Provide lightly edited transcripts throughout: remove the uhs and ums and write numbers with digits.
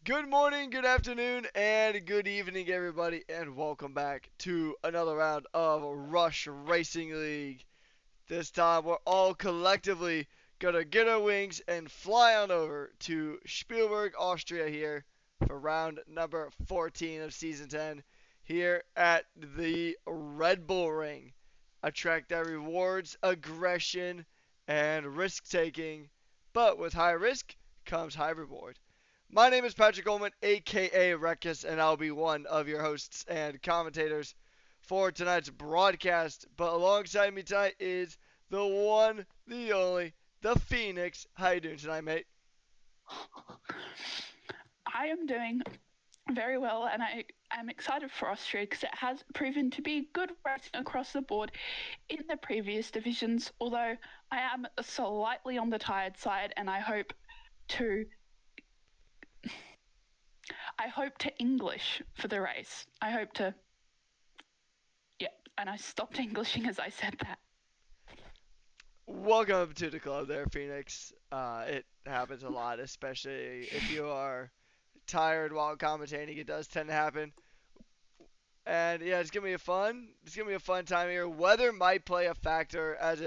Good morning, good afternoon, and good evening, everybody, and welcome back to another round of Rush Racing League. This time, we're all collectively gonna get our wings and fly on over to Spielberg, Austria here for round number 14 of season 10 here at the Red Bull Ring, a track that rewards aggression and risk taking, but with high risk comes high reward. My name is Patrick Ullman, aka Rekis, and I'll be one of your hosts and commentators for tonight's broadcast. But alongside me tonight is the one, the only, the Phoenix. How you doing tonight, mate? I am doing very well, and I am excited for Austria because it has proven to be good racing across the board in the previous divisions. Although I am slightly on the tired side, and to I hope to English for the race. Yeah, and I stopped Englishing as I said that. Welcome to the club there, Phoenix. It happens a lot, especially if you are tired while commentating. It does tend to happen. And yeah, it's gonna be a fun time here. Weather might play a factor as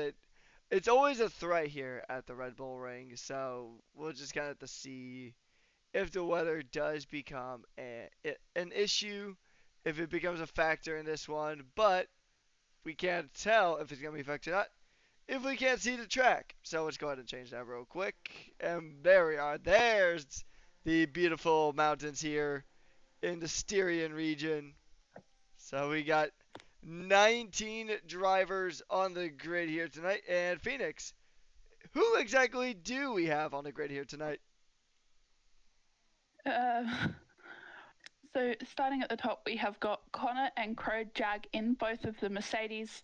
it's always a threat here at the Red Bull Ring. So we'll just kind of have to see if the weather does become an issue, if it becomes a factor in this one. But we can't tell if it's gonna be a factor or not if we can't see the track. So let's go ahead and change that real quick. And there we are. There's the beautiful mountains here in the Styrian region. So we got 19 drivers on the grid here tonight. And Phoenix, who exactly do we have on the grid here tonight? Uh, so starting at the top, we have got Connor and Crow Jag in both of the Mercedes.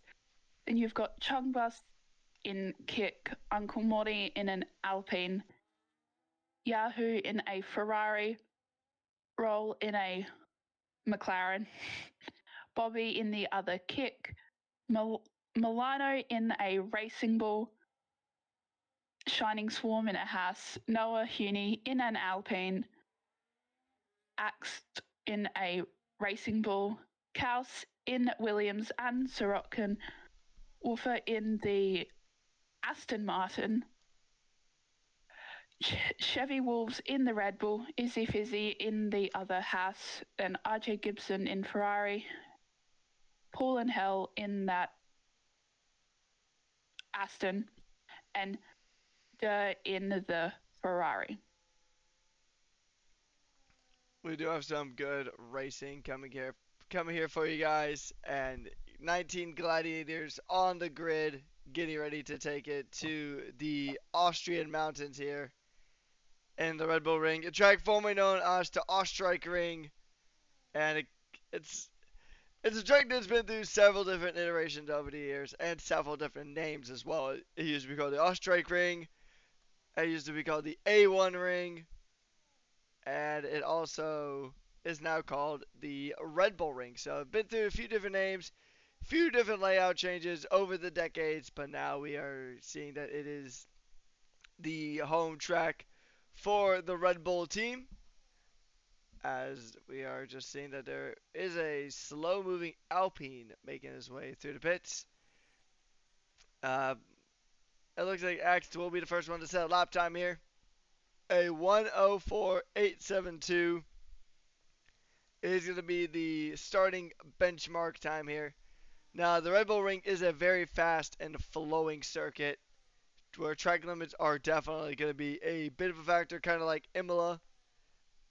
Then you've got Chungbus in Kick, Uncle Morty in an Alpine, Yahoo in a Ferrari, Roll in a McLaren, Bobby in the other Kick, Milano in a Racing Bull, Shining Swarm in a Haas, Noah Huni in an Alpine, Axt in a Racing Bull, Khaus in Williams and Sorokin, Wolfer in the Aston Martin, Chevy Wolves in the Red Bull, Izzy Fizzy in the other Haas, then RJ Gibson in Ferrari, Paul and Hell in that Aston, and in the Ferrari. We do have some good racing coming here for you guys, and 19 gladiators on the grid, getting ready to take it to the Austrian mountains here in the Red Bull Ring, a track formerly known as the Ostrike Ring, and it's it's a track that's been through several different iterations over the years and several different names as well. It used to be called the Ostrike Ring. It used to be called the A1 Ring, and it also is now called the Red Bull Ring. So I've been through a few different names, few different layout changes over the decades, but now we are seeing that it is the home track for the Red Bull team. As we are just seeing that there is a slow moving Alpine making his way through the pits. Uh, it looks like Axe will be the first one to set a lap time here. A 104.872 is going to be the starting benchmark time here. Now, the Red Bull Ring is a very fast and flowing circuit where track limits are definitely going to be a bit of a factor, kind of like Imola,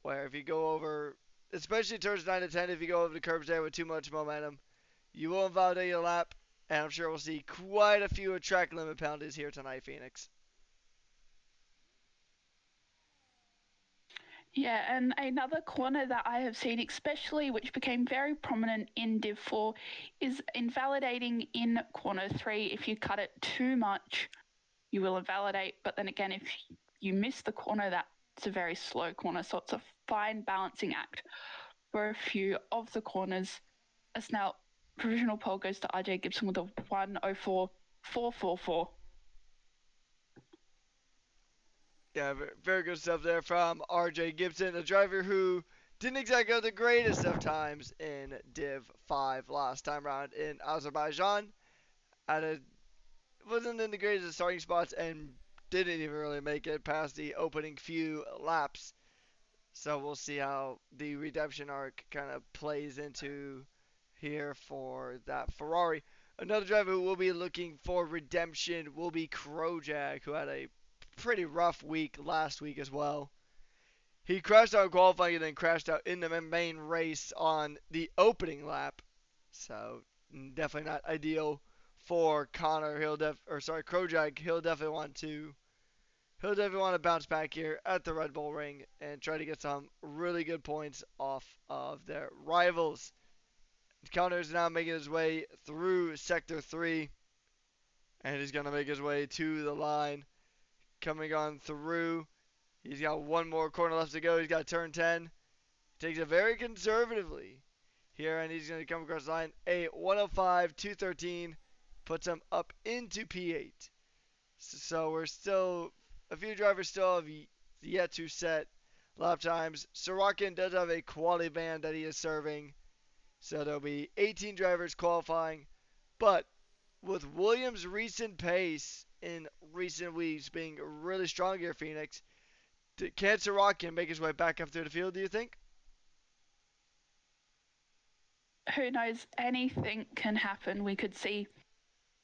where if you go over, especially turns 9 to 10, if you go over the curbs there with too much momentum, you will invalidate your lap, and I'm sure we'll see quite a few track limit penalties here tonight, Phoenix. Yeah, and another corner that I have seen, especially which became very prominent in Div 4, is invalidating in corner 3. If you cut it too much, you will invalidate. But then again, if you miss the corner, that's a very slow corner. So it's a fine balancing act for a few of the corners. As now, provisional poll goes to RJ Gibson with a 104.444. Yeah, very good stuff there from RJ Gibson, a driver who didn't exactly go the greatest of times in Div 5 last time around in Azerbaijan. At a, wasn't in the greatest starting spots and didn't even really make it past the opening few laps. So we'll see how the redemption arc kind of plays into here for that Ferrari. Another driver who will be looking for redemption will be Krojak, who had a pretty rough week last week as well. He crashed out in qualifying and then crashed out in the main race on the opening lap. So definitely not ideal for Connor. Krojak. He'll definitely want to bounce back here at the Red Bull Ring and try to get some really good points off of their rivals. Connor is now making his way through Sector 3, and he's going to make his way to the line. Coming on through, he's got one more corner left to go. He's got turn 10. Takes it very conservatively here, and he's going to come across the line. A 105, 213 puts him up into P8. So we're still, a few drivers still have yet to set lap times. Sorokin does have a quality band that he is serving. So there'll be 18 drivers qualifying. But with Williams' recent pace in recent weeks being really strong here, Phoenix, can Sorokin make his way back up through the field, do you think? Who knows? Anything can happen. We could see.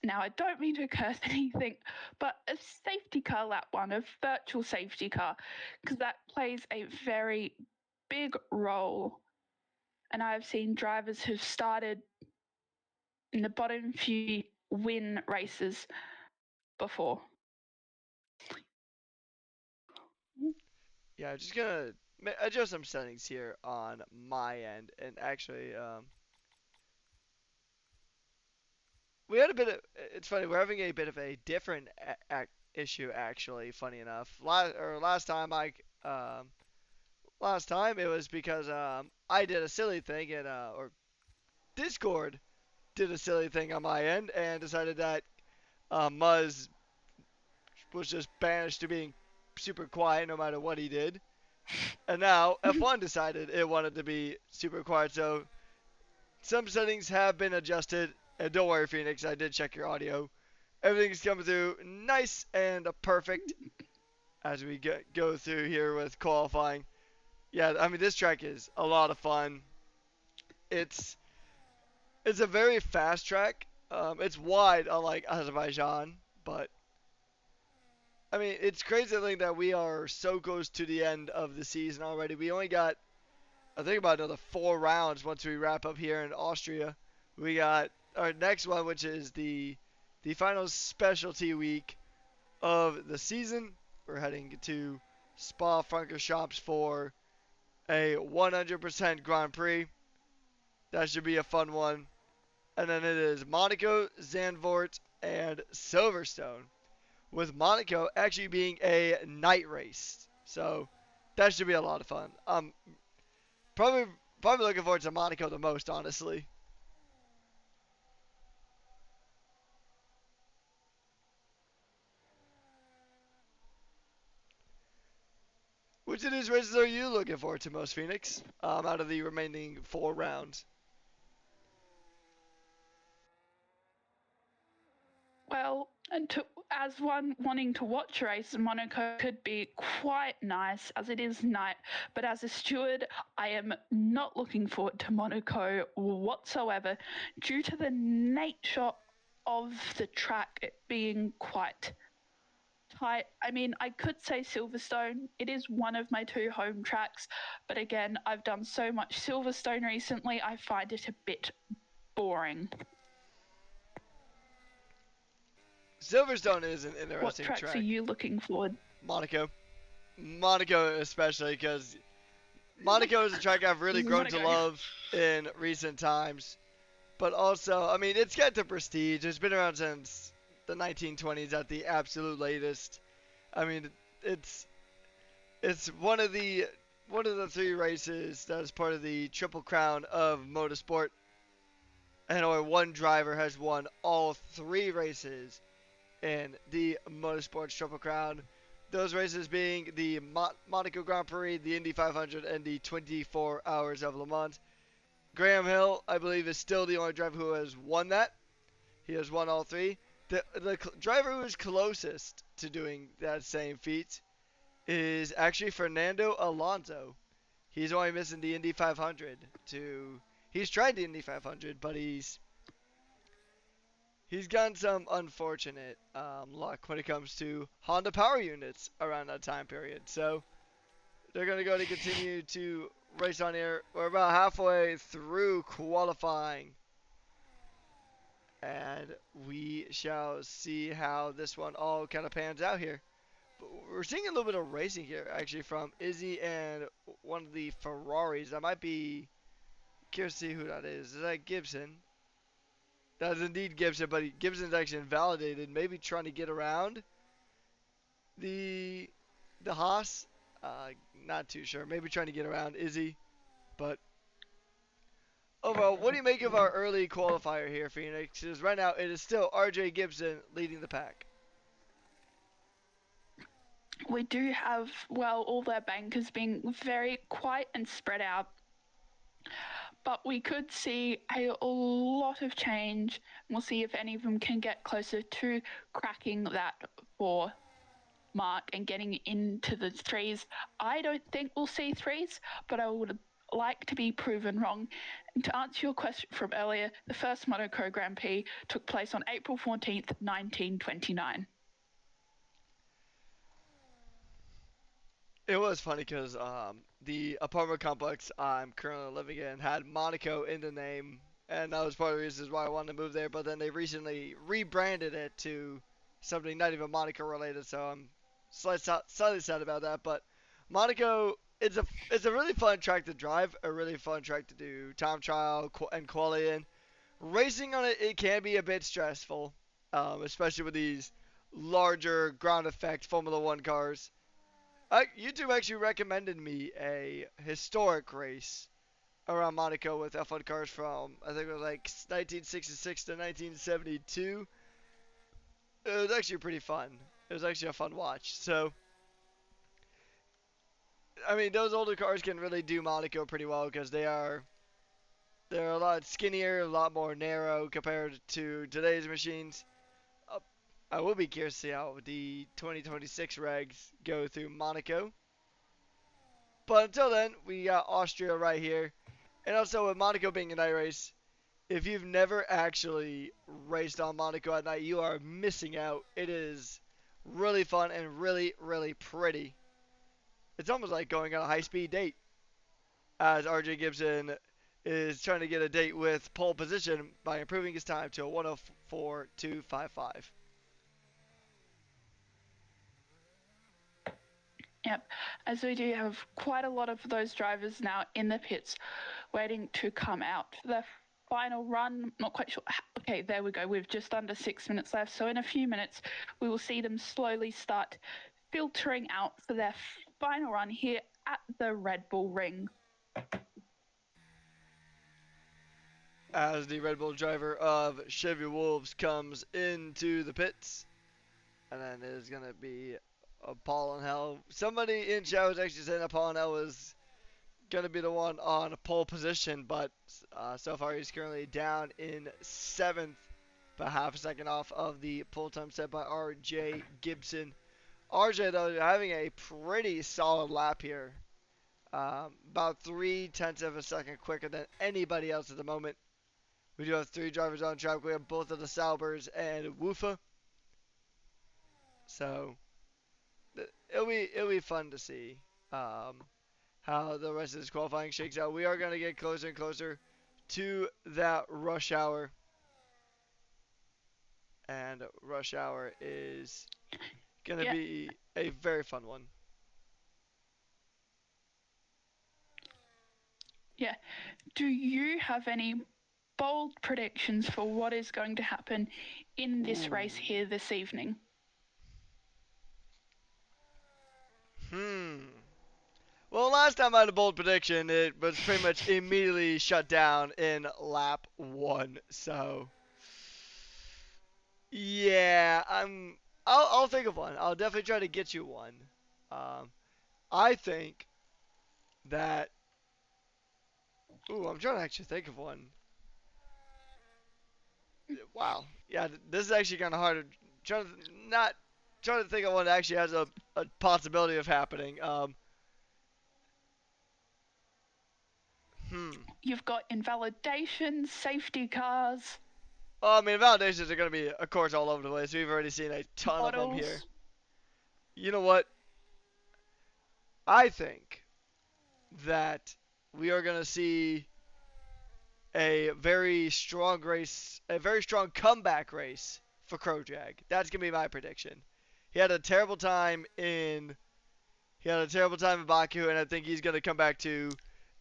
Now, I don't mean to curse anything, but a safety car lap one, a virtual safety car, because that plays a very big role. And I've seen drivers who've started in the bottom few win races before. Yeah, just gonna adjust some settings here on my end, and actually, we had a bit of. It's funny, we're having a bit of a different issue actually. Funny enough, last time it was because I did a silly thing and or Discord did a silly thing on my end and decided that Muzz was just banished to being super quiet no matter what he did. And now F1 decided it wanted to be super quiet. So some settings have been adjusted. And don't worry, Phoenix, I did check your audio. Everything's coming through nice and perfect as we go through here with qualifying. Yeah, I mean this track is a lot of fun. It's it's a very fast track. It's wide, unlike Azerbaijan, but I mean it's crazy to think that we are so close to the end of the season already. We only got I think about another 4 rounds once we wrap up here in Austria. We got our next one, which is the final specialty week of the season. We're heading to Spa-Francorchamps for a 100% Grand Prix. That should be a fun one. And then it is Monaco, Zandvoort, and Silverstone. With Monaco actually being a night race. So that should be a lot of fun. Probably probably looking forward to Monaco the most, honestly. Which of these races are you looking forward to most, Phoenix? Out of the remaining 4 rounds. Well, as one wanting to watch a race, Monaco could be quite nice as it is night. But as a steward, I am not looking forward to Monaco whatsoever due to the nature of the track it being quite tight. I mean, I could say Silverstone. It is one of my 2 home tracks. But again, I've done so much Silverstone recently, I find it a bit boring. Silverstone is an What interesting tracks track. are you looking forward? Monaco. Monaco especially because Monaco is a track I've really grown to Monaco. love in recent times. But also, I mean, it's got the prestige. It's been around since the 1920s at the absolute latest. I mean, it's one of the 3 races that is part of the Triple Crown of motorsport. And only one driver has won all 3 races in the Motorsports Triple Crown. Those races being the Monaco Grand Prix, the Indy 500, and the 24 Hours of Le Mans. Graham Hill, I believe, is still the only driver who has won that. He has won all three. The driver who is closest to doing that same feat is actually Fernando Alonso. He's only missing the Indy 500 to. He's tried the Indy 500, but he's gotten some unfortunate luck when it comes to Honda power units around that time period. So they're going to go to continue to race on here. We're about halfway through qualifying. And we shall see how this one all kind of pans out here. But we're seeing a little bit of racing here, actually, from Izzy and one of the Ferraris. That might be. Curious to see who that is. Is that Gibson? That is indeed Gibson, but Gibson's actually invalidated. Maybe trying to get around the Haas. Not too sure. Maybe trying to get around Izzy. But overall, what do you make of our early qualifier here, Phoenix? Because right now it is still RJ Gibson leading the pack. We do have, well, all their bankers being very quiet and spread out. But we could see a lot of change. We'll see if any of them can get closer to cracking that 4 mark and getting into the 3s. I don't think we'll see 3s, but I would like to be proven wrong. And to answer your question from earlier, the first Monaco Grand Prix took place on April 14th, 1929. It was funny because the apartment complex I'm currently living in had Monaco in the name, and that was part of the reasons why I wanted to move there. But then they recently rebranded it to something not even Monaco related, so I'm slightly sad about that. But Monaco, it's a really fun track to drive, a really fun track to do time trial and quality in. Racing on it can be a bit stressful, especially with these larger ground effect Formula One cars. YouTube actually recommended me a historic race around Monaco with F1 cars from, I think it was like 1966 to 1972. It was actually pretty fun. It was actually a fun watch. So, I mean, those older cars can really do Monaco pretty well because they're a lot skinnier, a lot more narrow compared to today's machines. Uh, I will be curious to see how the 2026 regs go through Monaco. But until then, we got Austria right here. And also with Monaco being a night race, if you've never actually raced on Monaco at night, you are missing out. It is really fun and really, really pretty. It's almost like going on a high-speed date, as RJ Gibson is trying to get a date with pole position by improving his time to a 104.255. Yep, as we do have quite a lot of those drivers now in the pits waiting to come out for their final run. Not quite sure. Okay, there we go. We've just under 6 minutes left. So in a few minutes, we will see them slowly start filtering out for their final run here at the Red Bull Ring. As the Red Bull driver of Chevy Wolves comes into the pits. And then there's going to be Paul and Hell. Somebody in chat was actually saying that Paul and Hell was going to be the one on pole position, but so far he's currently down in 7th, but half a second off of the pole time set by RJ Gibson. RJ, though, having a pretty solid lap here. About 0.3 of a second quicker than anybody else at the moment. We do have 3 drivers on track. We have both of the Saubers and Woofa. So it'll be fun to see how the rest of this qualifying shakes out. We are going to get closer and closer to that rush hour. And rush hour is going to be a very fun one. Yeah. Do you have any bold predictions for what is going to happen in this race here this evening? Well, last time I had a bold prediction, it was pretty much immediately shut down in lap 1. So, yeah, I'm I'll think of one. I'll definitely try to get you one. Um, I think that. Ooh, I'm trying to actually think of one. Wow. Yeah, this is actually kind of hard. Trying to not trying to think of one that actually has a possibility of happening. Hmm. You've got invalidations, safety cars, Well, I mean, validations are going to be, of course, all over the place. We've already seen a ton of them here. models. You know what? I think that we are going to see a very strong race, a very strong comeback race for Krojak. That's going to be my prediction. He had a terrible time in Baku, and I think he's going to come back to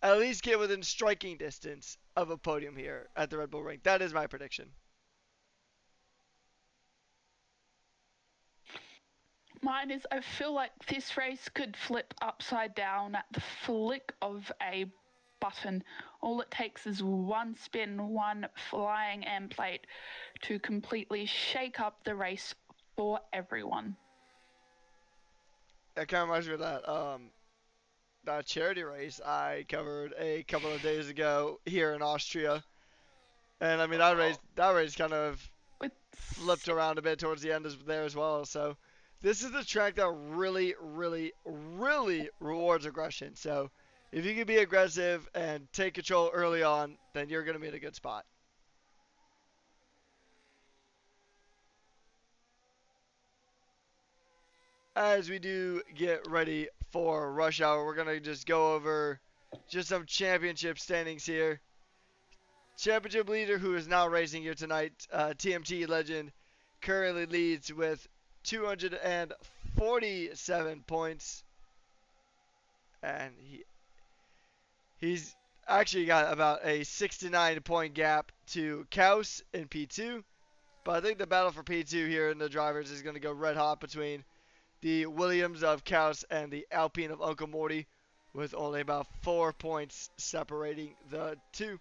at least get within striking distance of a podium here at the Red Bull Ring. That is my prediction. Mine is I feel like this race could flip upside down at the flick of a button. All it takes is one spin, one flying end plate to completely shake up the race for everyone. That kind of reminds me of that charity race I covered a couple of days ago here in Austria. And I mean that race kind of With flipped around a bit towards the end there as well. So this is the track that really, really, really rewards aggression. So if you can be aggressive and take control early on, then you're going to be in a good spot. As we do get ready for rush hour, we're going to just go over just some championship standings here. Championship leader who is now racing here tonight, TMT legend, currently leads with 247 points. And he's actually got about a 69 point gap to Khaus in P2. But I think the battle for P2 here in the drivers is going to go red hot between the Williams of Khaus and the Alpine of Uncle Morty, with only about 4 points separating the two.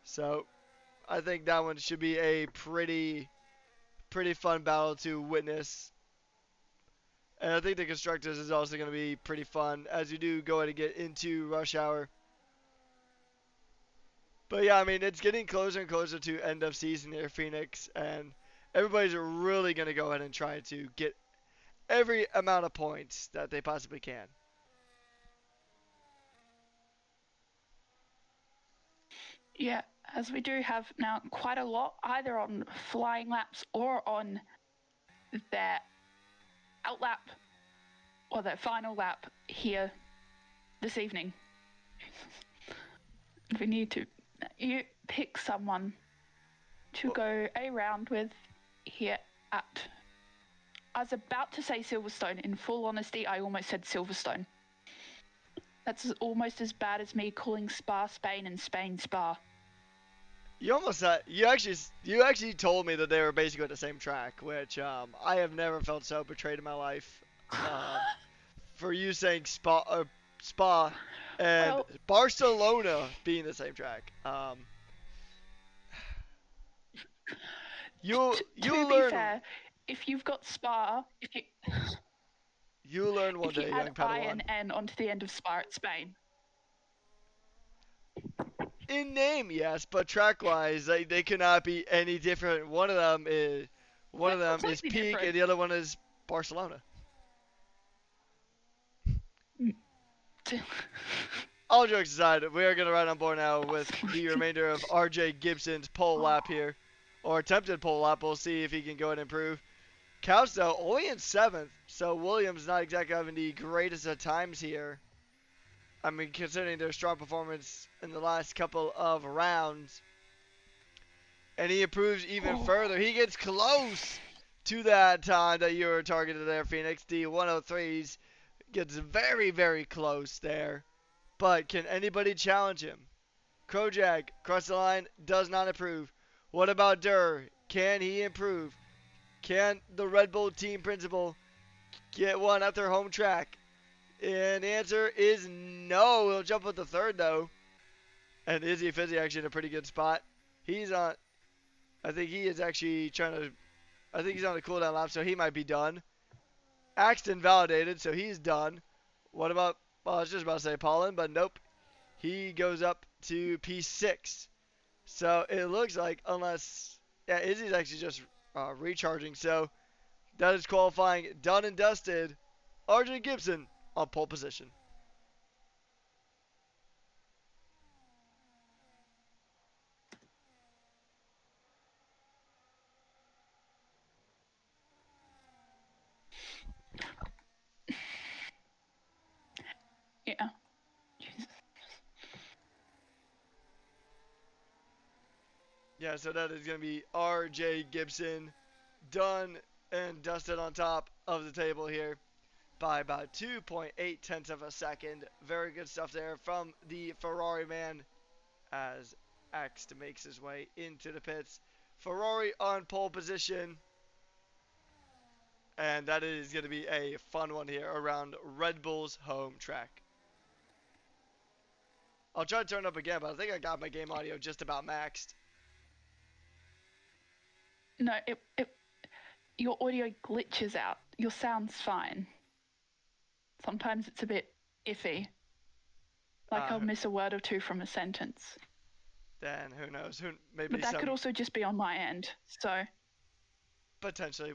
So I think that one should be a pretty fun battle to witness. And I think the constructors is also going to be pretty fun as you do go ahead and get into rush hour. But yeah, I mean, it's getting closer and closer to end of season here, Phoenix, and everybody's really going to go ahead and try to get every amount of points that they possibly can. Yeah, as we do have now quite a lot, either on flying laps or on their out lap or their final lap here this evening. We need to you pick someone to go a round with here at. I was about to say Silverstone. In full honesty, I almost said Silverstone. That's almost as bad as me calling Spa Spain and Spain Spa. You almost said you actually told me that they were basically at the same track, which I have never felt so betrayed in my life. For you saying Spa and Well, Barcelona being the same track. You to be learn fair, if you've got Spa, you learn one if you day, add young I Padawan. and N onto the end of Spa, it's Spain. In name, yes, but track-wise, they cannot be any different. One of them is Completely Peak, different. and the other one is Barcelona. All jokes aside, we are going to ride on board now with the remainder of RJ Gibson's pole lap here, or attempted pole lap. We'll see if he can go and improve. Khaus, though, only in 7th, so Williams not exactly having the greatest of times here. I mean, considering their strong performance in the last couple of rounds. And he improves even further. He gets close to that time that you were targeted there, Phoenix. The 103s gets very, very close there. But can anybody challenge him? Krojak, across the line, does not improve. What about Durr? Can he improve? Can the Red Bull team principal get one at their home track? And the answer is no. He'll jump with the 3rd, though. And Izzy Fizzy actually in a pretty good spot. He's on. I think he is actually trying to I think he's on a cooldown lap, so he might be done. Axton validated, so he's done. What about, well, I was just about to say Pollen, but nope. He goes up to P6. So it looks like, unless, yeah, Izzy's actually just recharging. So that is qualifying done and dusted. RJ Gibson on pole position. Yeah. Jesus. Yeah, so that is going to be RJ Gibson done and dusted on top of the table here by about 2.8 tenths of a second. Very good stuff there from the Ferrari man as Axt makes his way into the pits. Ferrari on pole position. And that is going to be a fun one here around Red Bull's home track. I'll try to turn it up again, but I think I got my game audio just about maxed. No, your audio glitches out. Your sound's fine. Sometimes it's a bit iffy. Like I'll miss a word or two from a sentence. Then who knows? Maybe but that could also just be on my end. So potentially.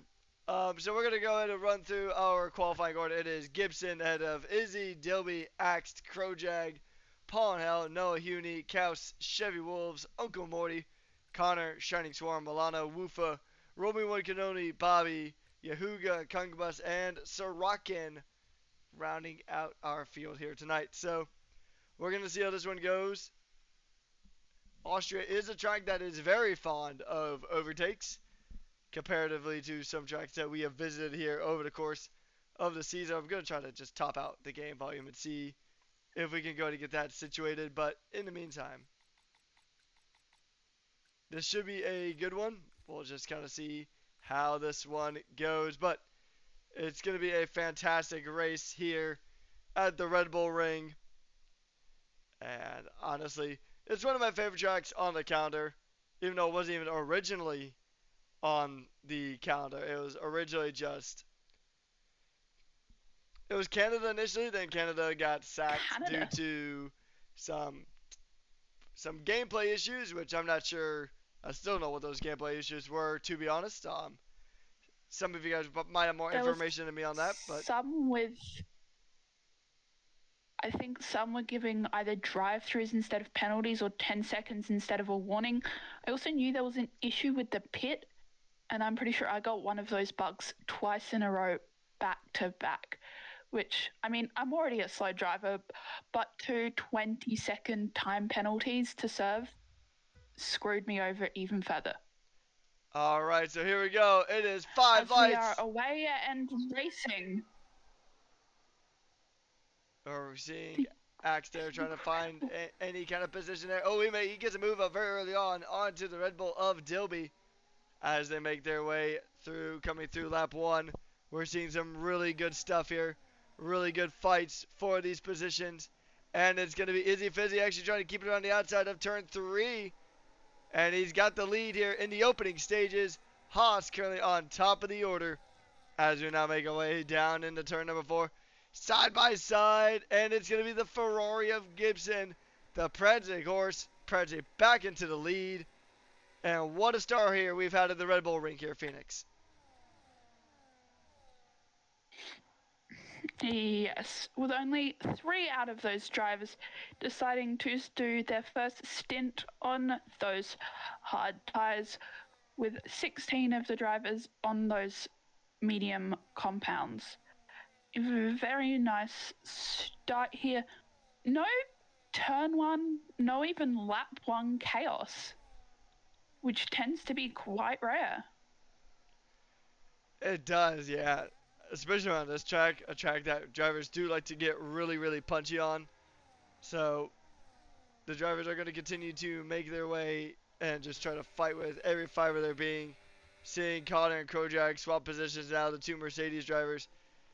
So we're gonna go ahead and run through our qualifying order. It is Gibson ahead of Izzy, Dilby, Axt, Crowjag, Paul and Hell, Noah Huni, Khaus, Chevy Wolves, Uncle Morty, Connor, Shining Swarm, Milano, Woofa, Romy One Canoni, Bobby, Yahuga, Kungabus, and Sorokin rounding out our field here tonight. So we're gonna see how this one goes. Austria is a track that is very fond of overtakes, comparatively to some tracks that we have visited here over the course of the season. I'm going to try to just top out the game volume and see if we can go to get that situated. But in the meantime, this should be a good one. We'll just kind of see how this one goes. But it's going to be a fantastic race here at the Red Bull Ring. And honestly, it's one of my favorite tracks on the calendar, even though it wasn't even originally on the calendar. It was originally just, it was Canada initially, then Canada got sacked due to some gameplay issues, which I'm not sure, I still don't know what those gameplay issues were, to be honest. Some of you guys might have more information than me on that, but I think some were giving either drive-throughs instead of penalties or 10 seconds instead of a warning. I also knew there was an issue with the pit, and I'm pretty sure I got one of those bugs twice in a row, back to back, which, I mean, I'm already a slow driver, but 2 20-second time penalties to serve screwed me over even further. All right, so here we go. It is 5 lights. We are away and racing. We're seeing Axe there trying to find any kind of position there. Oh, he gets a move up very early on onto the Red Bull of Dilby as they make their way through, coming through lap 1. We're seeing some really good stuff here. Really good fights for these positions. And it's going to be Izzy Fizzy actually trying to keep it on the outside of turn 3. And he's got the lead here in the opening stages. Haas currently on top of the order as we now make our way down into turn number 4. Side by side, and it's going to be the Ferrari of Gibson, the Predzig horse. Predzig back into the lead. And what a star here we've had at the Red Bull Ring here, Phoenix. Yes, with only 3 out of those drivers deciding to do their first stint on those hard tyres, with 16 of the drivers on those medium compounds. Very nice start here. No turn 1, no even lap 1 chaos, which tends to be quite rare. It does, yeah. Especially on this track, a track that drivers do like to get really, really punchy on. So the drivers are going to continue to make their way and just try to fight with every fiber they're being. Seeing Connor and Kojak swap positions now, the 2 Mercedes drivers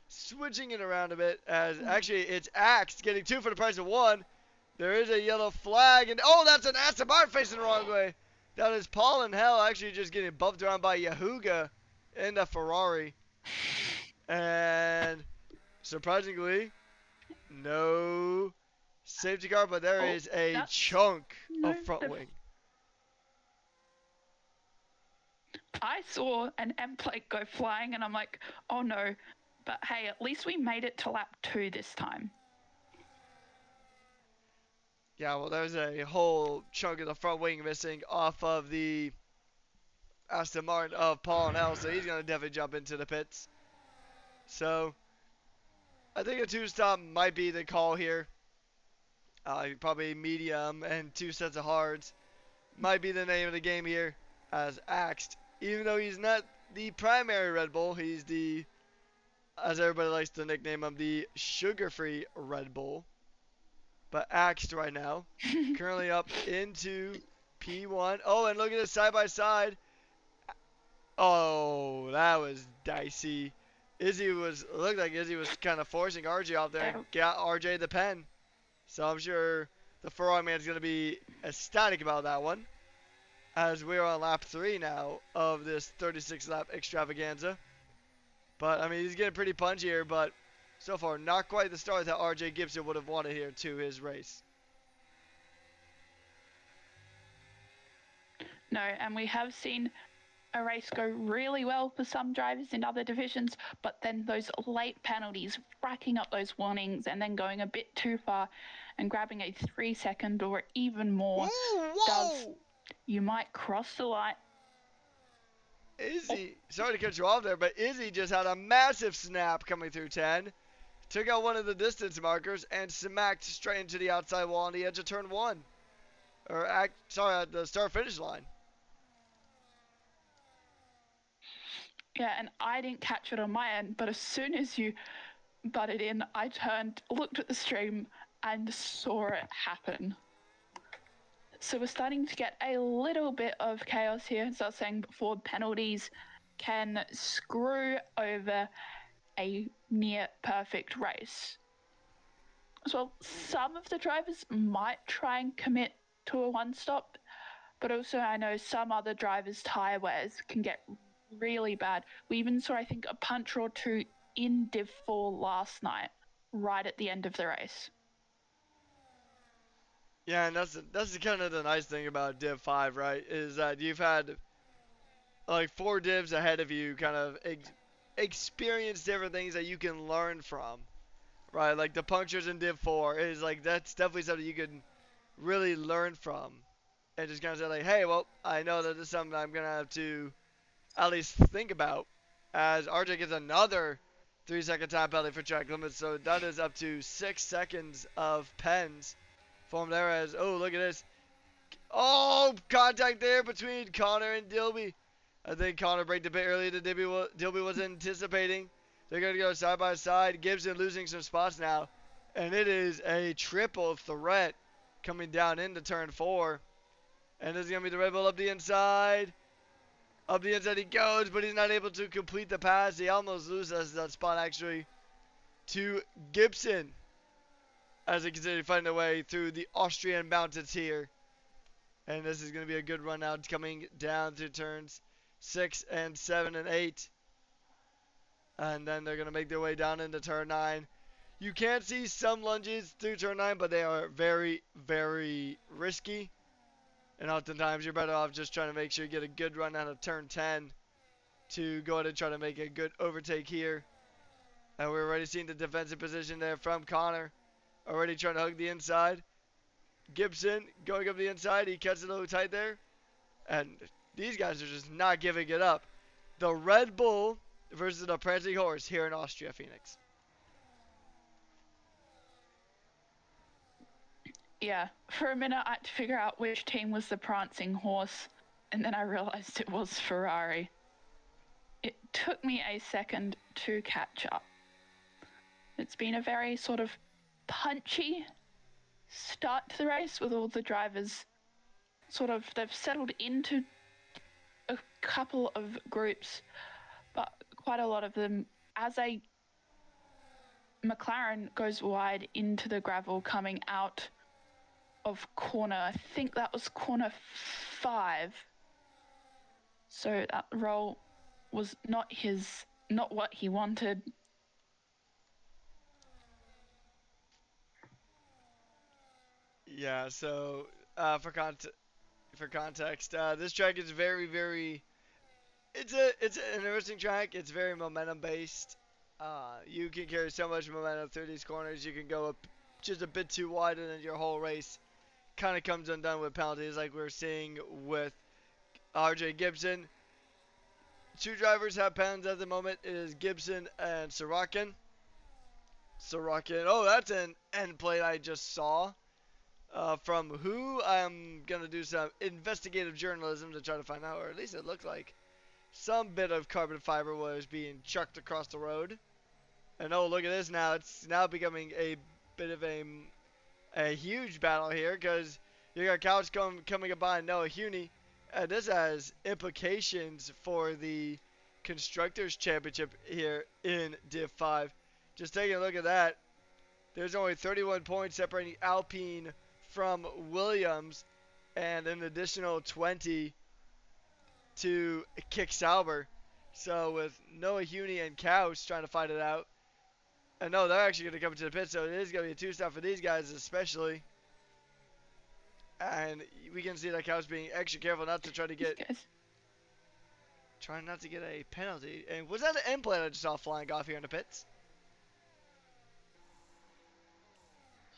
switching it around a bit, as actually it's Axe getting 2 for the price of 1. There is a yellow flag, and oh, that's an Aston Martin facing the wrong way. That is Paul and Hell actually just getting bumped around by Yahuga in the Ferrari. And surprisingly, no safety car, but there Oh, is a that's chunk no. of front wing. I saw an M plate go flying, and I'm like, oh no. But hey, at least we made it to lap 2 this time. Yeah, well, there's a whole chunk of the front wing missing off of the Aston Martin of Paul and L, so he's going to definitely jump into the pits. So I think a two-stop might be the call here. Probably medium and 2 sets of hards might be the name of the game here, as Axed. Even though he's not the primary Red Bull, he's the, as everybody likes to nickname him, the sugar-free Red Bull. But Axed right now, currently up into P1. Oh, and look at this side by side. Oh, that was dicey. Looked like Izzy was kind of forcing RJ off there and got RJ the pen. So I'm sure the Ferrari man's going to be ecstatic about that one. As we're on lap 3 now of this 36 lap extravaganza. But I mean, he's getting pretty punchy here, but so far not quite the start that RJ Gibson would have wanted here to his race. No, and we have seen a race go really well for some drivers in other divisions, but then those late penalties, racking up those warnings and then going a bit too far and grabbing a 3-second or even more does, you might cross the line. Izzy, sorry to cut you off there, but Izzy just had a massive snap coming through 10. Took out one of the distance markers and smacked straight into the outside wall on the edge of turn 1. At the start-finish line. Yeah, and I didn't catch it on my end, but as soon as you butted in, I turned, looked at the stream, and saw it happen. So we're starting to get a little bit of chaos here. As I was saying before, penalties can screw over a near perfect race. So some of the drivers might try and commit to a one-stop, but also I know some other drivers' tyre wears can get really bad. We even saw, I think, a puncher or two in Div 4 last night, right at the end of the race. Yeah, and that's kind of the nice thing about Div 5, right? Is that you've had like 4 divs ahead of you kind of experience different things that you can learn from, right? Like the punctures in Div 4 is like, that's definitely something you can really learn from. And just kind of say like, hey, well, I know that this is something I'm going to have to at least think about, as RJ gets another 3-second time penalty for track limits. So that is up to 6 seconds of pens from there. As, oh, look at this. Oh, contact there between Connor and Dilby. I think Connor braked a bit earlier than Dilby was anticipating. They're going to go side by side. Gibson losing some spots now. And it is a triple threat coming down into turn 4. And this is going to be the Red Bull up the inside. Up the inside he goes, but he's not able to complete the pass. He almost loses that spot, actually, to Gibson, as he continues finding a way through the Austrian mountains here. And this is going to be a good run out coming down to turns 6 and 7 and 8. And then they're going to make their way down into turn 9. You can see some lunges through turn 9, but they are very, very risky. And oftentimes you're better off just trying to make sure you get a good run out of turn 10 to go ahead and try to make a good overtake here. And we're already seeing the defensive position there from Connor. Already trying to hug the inside. Gibson going up the inside. He cuts it a little tight there. And these guys are just not giving it up. The Red Bull versus the Prancing Horse here in Austria, Phoenix. Yeah, for a minute I had to figure out which team was the Prancing Horse, and then I realized it was Ferrari. It took me a second to catch up. It's been a very sort of punchy start to the race, with all the drivers they've settled into a couple of groups, but quite a lot of them, as a McLaren goes wide into the gravel coming out of corner, I think that was corner 5. So that roll was not what he wanted. Yeah. So for context, this track is very very. It's an interesting track. It's very momentum based. You can carry so much momentum through these corners. You can go up just a bit too wide, and then your whole race kind of comes undone with penalties, like we're seeing with RJ Gibson. Two drivers have penalties at the moment. It is Gibson and Sorokin. Sorokin. Oh, that's an end plate I just saw. From who? I'm gonna do some investigative journalism to try to find out, or at least it looked like some bit of carbon fiber was being chucked across the road. And oh, look at this now. It's now becoming a bit of a huge battle here because you got Khaus coming up behind Noah Huni. And this has implications for the Constructors' Championship here in Div 5. Just taking a look at that, there's only 31 points separating Alpine from Williams and an additional 20 to Kick Sauber. So with Noah Huni and Khaus trying to fight it out, and no, they're actually going to come to the pit, so it is going to be a two-stop for these guys especially. And we can see that Khaus being extra careful not to trying not to get a penalty. And was that an end plate I just saw flying off here in the pits?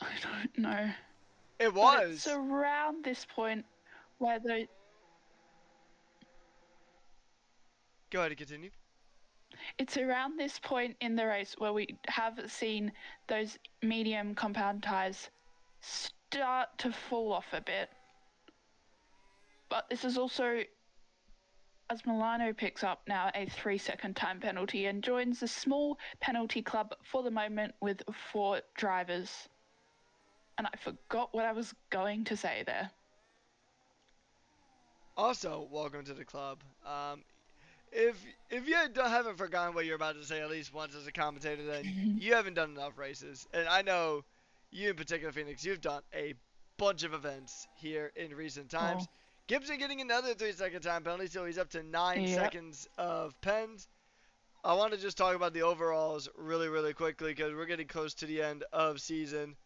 I don't know. It was. But it's around this point where the Go ahead and continue. It's around this point in the race where we have seen those medium compound tyres start to fall off a bit. But this is also, as Milano picks up now, a 3-second time penalty and joins the small penalty club for the moment with 4 drivers. And I forgot what I was going to say there. Also, welcome to the club. If you haven't forgotten what you're about to say at least once as a commentator, then you haven't done enough races. And I know you in particular, Phoenix, you've done a bunch of events here in recent times. Oh. Gibson getting another 3-second time penalty, so he's up to 9 seconds of pens. I want to just talk about the overalls really, really quickly because we're getting close to the end of season.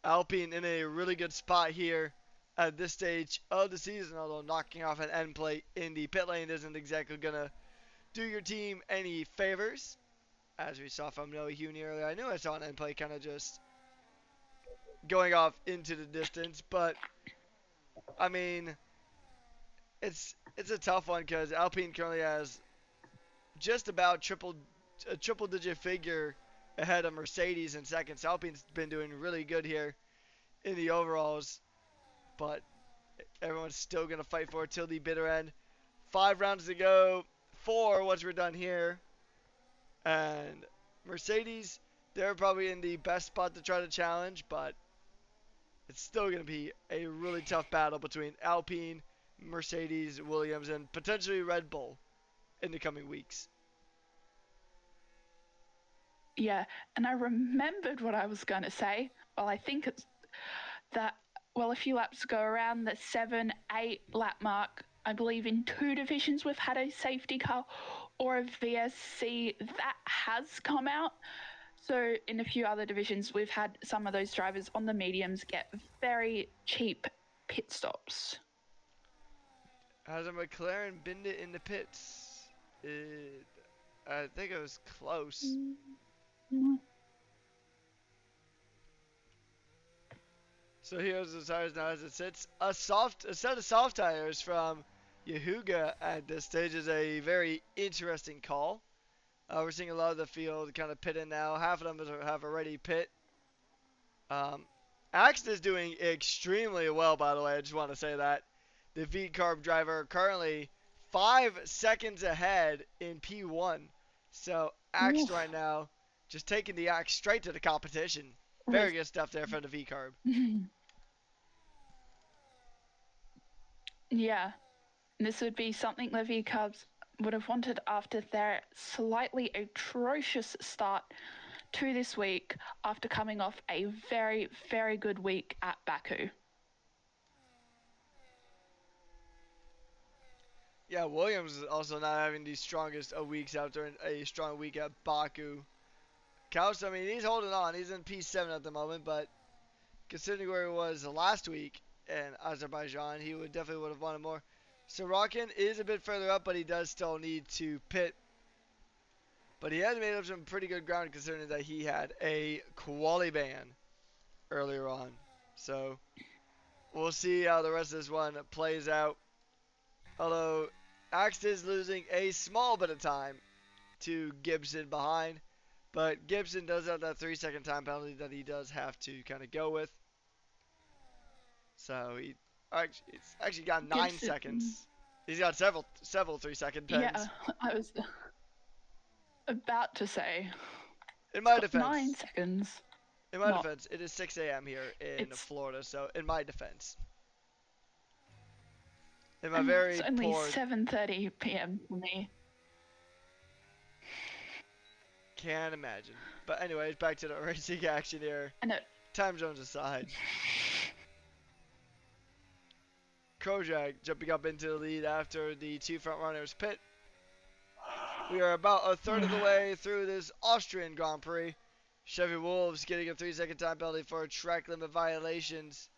Alpine in a really good spot here at this stage of the season, although knocking off an end plate in the pit lane isn't exactly going to do your team any favors. As we saw from Noah Huni earlier, I knew I saw an end plate kind of just going off into the distance, but I mean, it's a tough one because Alpine currently has just about a triple digit figure ahead of Mercedes in second. So Alpine's been doing really good here in the overalls, but everyone's still going to fight for it till the bitter end. 5 rounds to go. 4 once we're done here. And Mercedes, they're probably in the best spot to try to challenge, but it's still going to be a really tough battle between Alpine, Mercedes, Williams, and potentially Red Bull in the coming weeks. Yeah, and I remembered what I was going to say. Well, I think it's that, well, a few laps ago, around the 7-8 lap mark, I believe in 2 divisions we've had a safety car or a VSC that has come out. So in a few other divisions, we've had some of those drivers on the mediums get very cheap pit stops. Has a McLaren been in the pits? I think it was close. Mm-hmm. So here's the tires now as it sits. A set of soft tires from Yahuga at this stage is a very interesting call. We're seeing a lot of the field kind of pit in now. Half of them have already pit. Axt is doing extremely well, by the way. I just want to say that. The V-Carb driver currently 5 seconds ahead in P1. So Axt right now just taking the Axe straight to the competition. Very good stuff there from the V-Carb. Yeah. This would be something the V-Carbs would have wanted after their slightly atrocious start to this week after coming off a very, very good week at Baku. Yeah, Williams is also not having the strongest of weeks after a strong week at Baku. Khaus, I mean, he's holding on. He's in P7 at the moment, but considering where he was last week in Azerbaijan, he would have wanted more. Sorokin is a bit further up, but he does still need to pit. But he has made up some pretty good ground considering that he had a quali ban earlier on. So we'll see how the rest of this one plays out. Although Axe is losing a small bit of time to Gibson behind. But Gibson does have that 3-second time penalty that he does have to kind of go with. So it's actually got 9 Gibson. seconds. He's got several 3-second pens. Yeah, I was about to say. In my It's got defense. 9 seconds. In my defense, it is 6 a.m. here in Florida. So in my defense. In my very It's only poor 7:30 p.m. for me. Can't imagine. But anyways, back to the racing action here. I know. Time zones aside. Kojak jumping up into the lead after the two front runners pit. We are about a third of the way through this Austrian Grand Prix. Chevy Wolves getting a 3-second time penalty for track limit violations.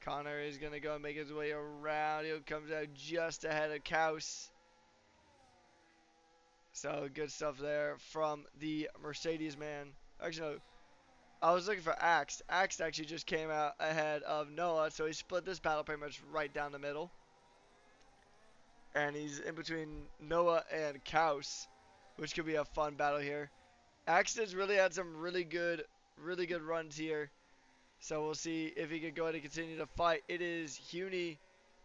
Connor is going to go and make his way around. He comes out just ahead of Khaus. So good stuff there from the Mercedes man. Actually, no, I was looking for Axe. Axe actually just came out ahead of Noah, so he split this battle pretty much right down the middle. And he's in between Noah and Khaus, which could be a fun battle here. Axe has really had some really good runs here. So we'll see if he can go ahead and continue to fight. It is Huni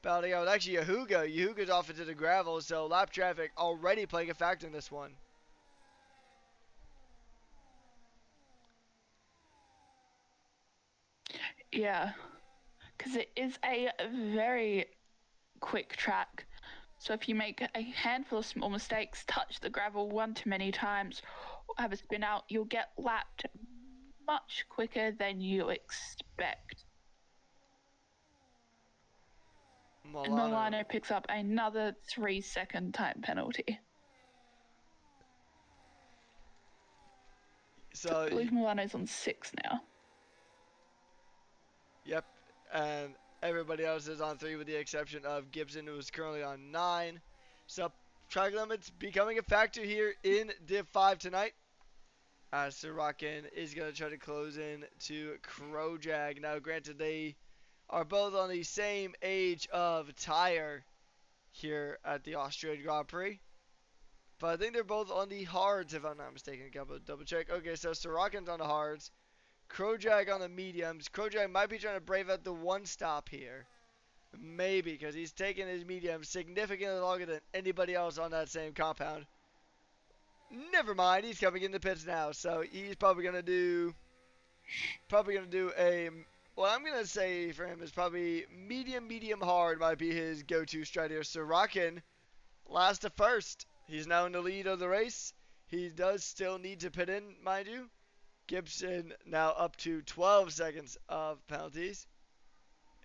battling out with actually Yahuga. Yahuga's off into the gravel, so lap traffic already playing a factor in this one. Yeah, because it is a very quick track. So if you make a handful of small mistakes, touch the gravel one too many times, or have a spin out, you'll get lapped much quicker than you expect. And Milano picks up another 3-second time penalty. So I believe Milano's on 6 now. Yep, and everybody else is on 3 with the exception of Gibson, who is currently on 9. So track limits becoming a factor here in Div 5 tonight. Sorokin is going to try to close in to Krojak. Now, granted, they are both on the same age of tire here at the Austrian Grand Prix. But I think they're both on the hards, if I'm not mistaken. Double check. Okay, so Sorokin's on the hards. Krojak on the mediums. Krojak might be trying to brave out the one stop here. Maybe, because he's taking his mediums significantly longer than anybody else on that same compound. Never mind, he's coming in the pits now, so he's probably gonna do a, what I'm gonna say for him is probably medium hard might be his go-to strat here. Sorokin, last to first. He's now in the lead of the race. He does still need to pit in, mind you. Gibson now up to 12 seconds of penalties.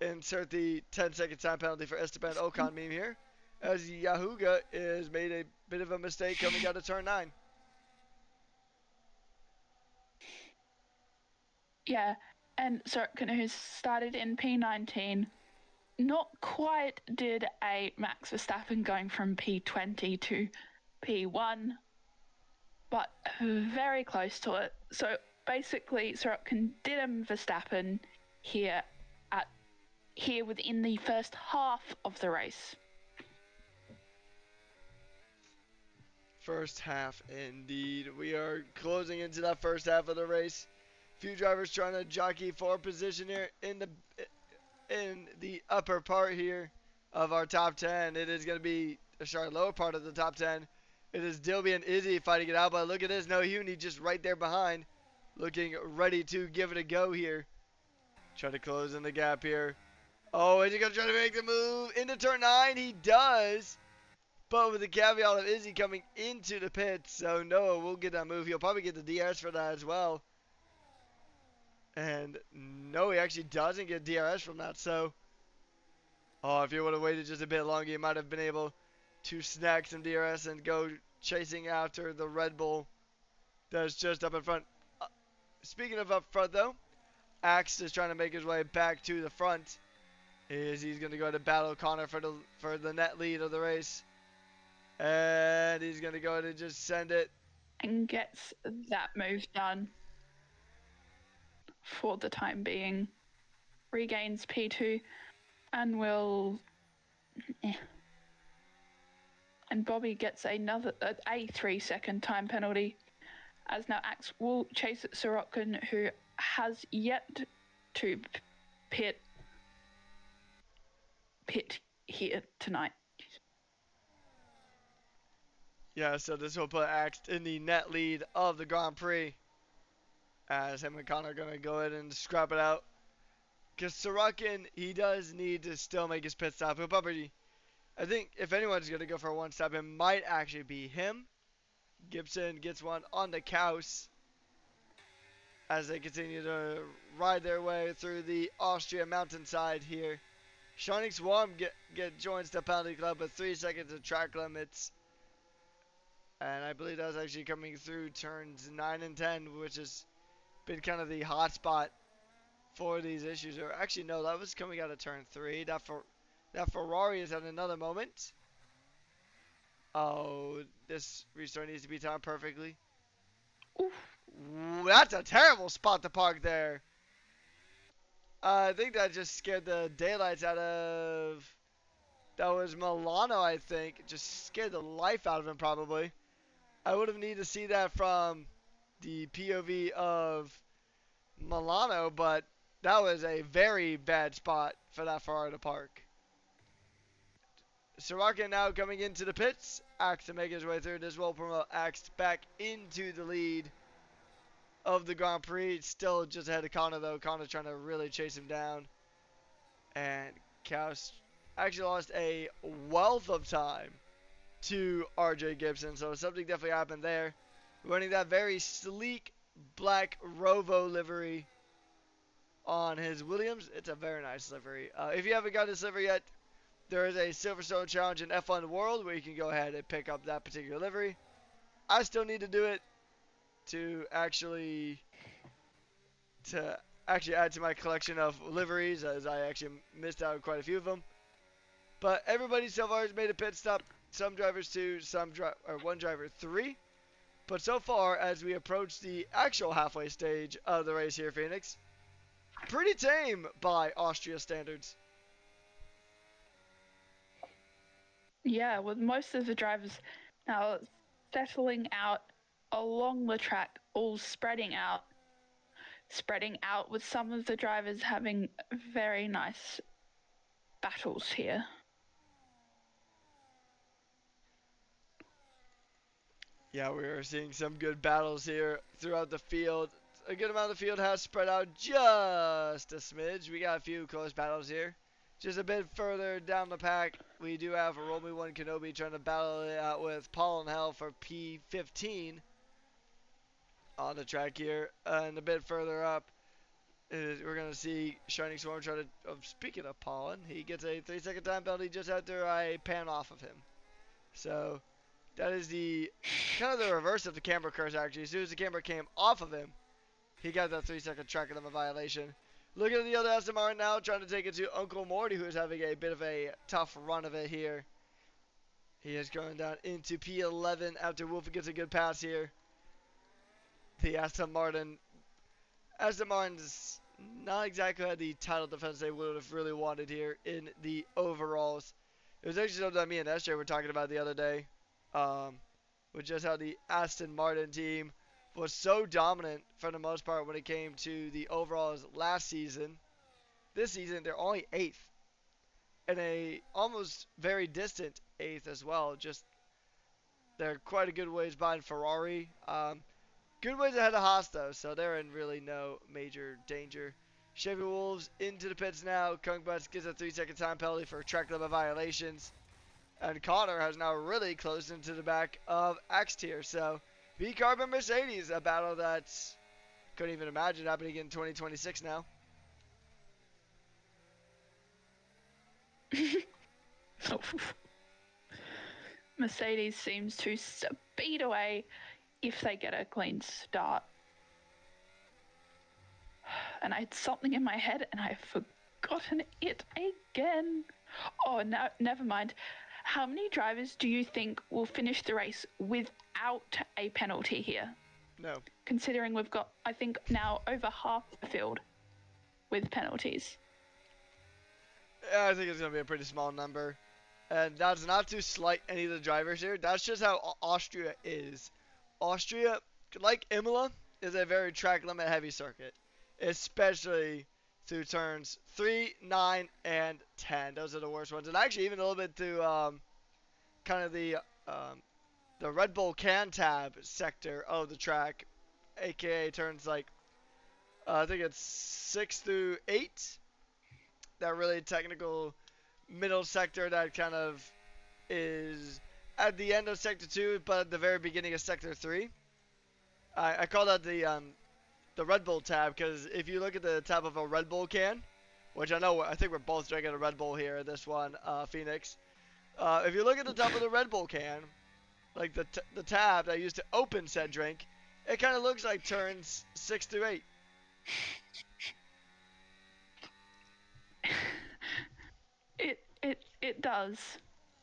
Insert the 10-second time penalty for Esteban Ocon meme here, as Yahuga is made a bit of a mistake coming out of turn 9. Yeah, and Sorokin, who started in P19, not quite did a Max Verstappen going from P20 to P1, but very close to it. So basically, Sorokin did a Verstappen here within the first half of the race. First half, indeed. We are closing into that first half of the race. Few drivers trying to jockey for position here in the upper part here of our top 10. It is going to be a lower part of the top 10. It is Dilby and Izzy fighting it out, but look at this. No Huni just right there behind, looking ready to give it a go here. Try to close in the gap here. Oh, is he going to try to make the move into turn 9? He does. But with the caveat of Izzy coming into the pits, so Noah will get that move. He'll probably get the DRS for that as well. And no, he actually doesn't get DRS from that, so... Oh, if he would have waited just a bit longer, he might have been able to snag some DRS and go chasing after the Red Bull that's just up in front. Speaking of up front, though, Axe is trying to make his way back to the front. He's going to go to battle Connor for the net lead of the race. And he's going to go to just send it. And gets that move done for the time being. Regains P2 and will... And Bobby gets a 3-second time penalty, as now Axe will chase Sorokin, who has yet to pit here tonight. Yeah, so this will put Axe in the net lead of the Grand Prix, as him and Connor are going to go ahead and scrap it out. Because Sorokin, he does need to still make his pit stop. But Bobby, I think if anyone's going to go for a one stop, it might actually be him. Gibson gets one on the Khaus as they continue to ride their way through the Austria mountainside here. Shining Swarm joins the penalty club with 3 seconds of track limits. And I believe that was actually coming through turns 9 and 10, which has been kind of the hot spot for these issues. Or actually, no, that was coming out of turn 3. That Ferrari is at another moment. Oh, this restart needs to be timed perfectly. Oof. That's a terrible spot to park there. I think that just scared the daylights out of... That was Milano, I think. Just scared the life out of him, probably. I would have needed to see that from the POV of Milano, but that was a very bad spot for that Ferrari to park. Sorokin now coming into the pits. Axe to make his way through. This will promote Axe back into the lead of the Grand Prix. Still just ahead of Connor, though. Connor trying to really chase him down. And Khaus actually lost a wealth of time to RJ Gibson. So something definitely happened there. Running that very sleek black Rovo livery on his Williams. It's a very nice livery. If you haven't got this livery yet, there is a Silverstone Challenge in F1 World where you can go ahead and pick up that particular livery. I still need to do it to actually add to my collection of liveries, as I actually missed out on quite a few of them. But everybody so far has made a pit stop. Some drivers 2, one driver 3. But so far, as we approach the actual halfway stage of the race here, Phoenix, pretty tame by Austria standards. Yeah, with most of the drivers now settling out along the track, all spreading out with some of the drivers having very nice battles here. Yeah, we are seeing some good battles here throughout the field. A good amount of the field has spread out just a smidge. We got a few close battles here. Just a bit further down the pack, we do have Romy 1 Kenobi trying to battle it out with Paul and Hell for P15 on the track here. And a bit further up, we're going to see Shining Swarm try to... speaking of Paulin, he gets a 3-second time penalty just after I pan off of him. So that is the kind of the reverse of the camera curse, actually. As soon as the camera came off of him, he got that 3-second tracking of a violation. Looking at the other Aston Martin now, trying to take it to Uncle Morty, who is having a bit of a tough run of it here. He is going down into P11 after Wolf gets a good pass here. The Aston Martin's not exactly had the title defense they would have really wanted here in the overalls. It was actually something that me and SJ were talking about the other day, with just how the Aston Martin team was so dominant for the most part when it came to the overalls last season. This season, they're only 8th. And a almost very distant 8th as well. Just, they're quite a good ways behind Ferrari. Good ways ahead of Haas, though, so they're in really no major danger. Chevy Wolves into the pits now. Kung Butts gets a 3-second time penalty for track limit violations. And Connor has now really closed into the back of Axe tier, so... V-Carbon Mercedes, a battle that couldn't even imagine happening in 2026 now. Mercedes seems to speed away if they get a clean start. And I had something in my head and I've forgotten it again. Oh, no, never mind. How many drivers do you think will finish the race without a penalty here? No. Considering we've got, I think, now over half the field with penalties. Yeah, I think it's going to be a pretty small number. And that's not to slight any of the drivers here. That's just how Austria is. Austria, like Imola, is a very track limit heavy circuit, especially through turns 3, 9, and 10. Those are the worst ones. And actually, even a little bit through kind of the Red Bull Cantab sector of the track, aka turns like I think it's 6 through 8. That really technical middle sector that kind of is at the end of sector 2, but at the very beginning of sector 3. I call that the Red Bull tab because if you look at the tab of a Red Bull can, which I think we're both drinking a Red Bull here in this one, Phoenix. If you look at the top of the Red Bull can, like the tab that I used to open said drink, it kind of looks like turns 6 through 8. It does.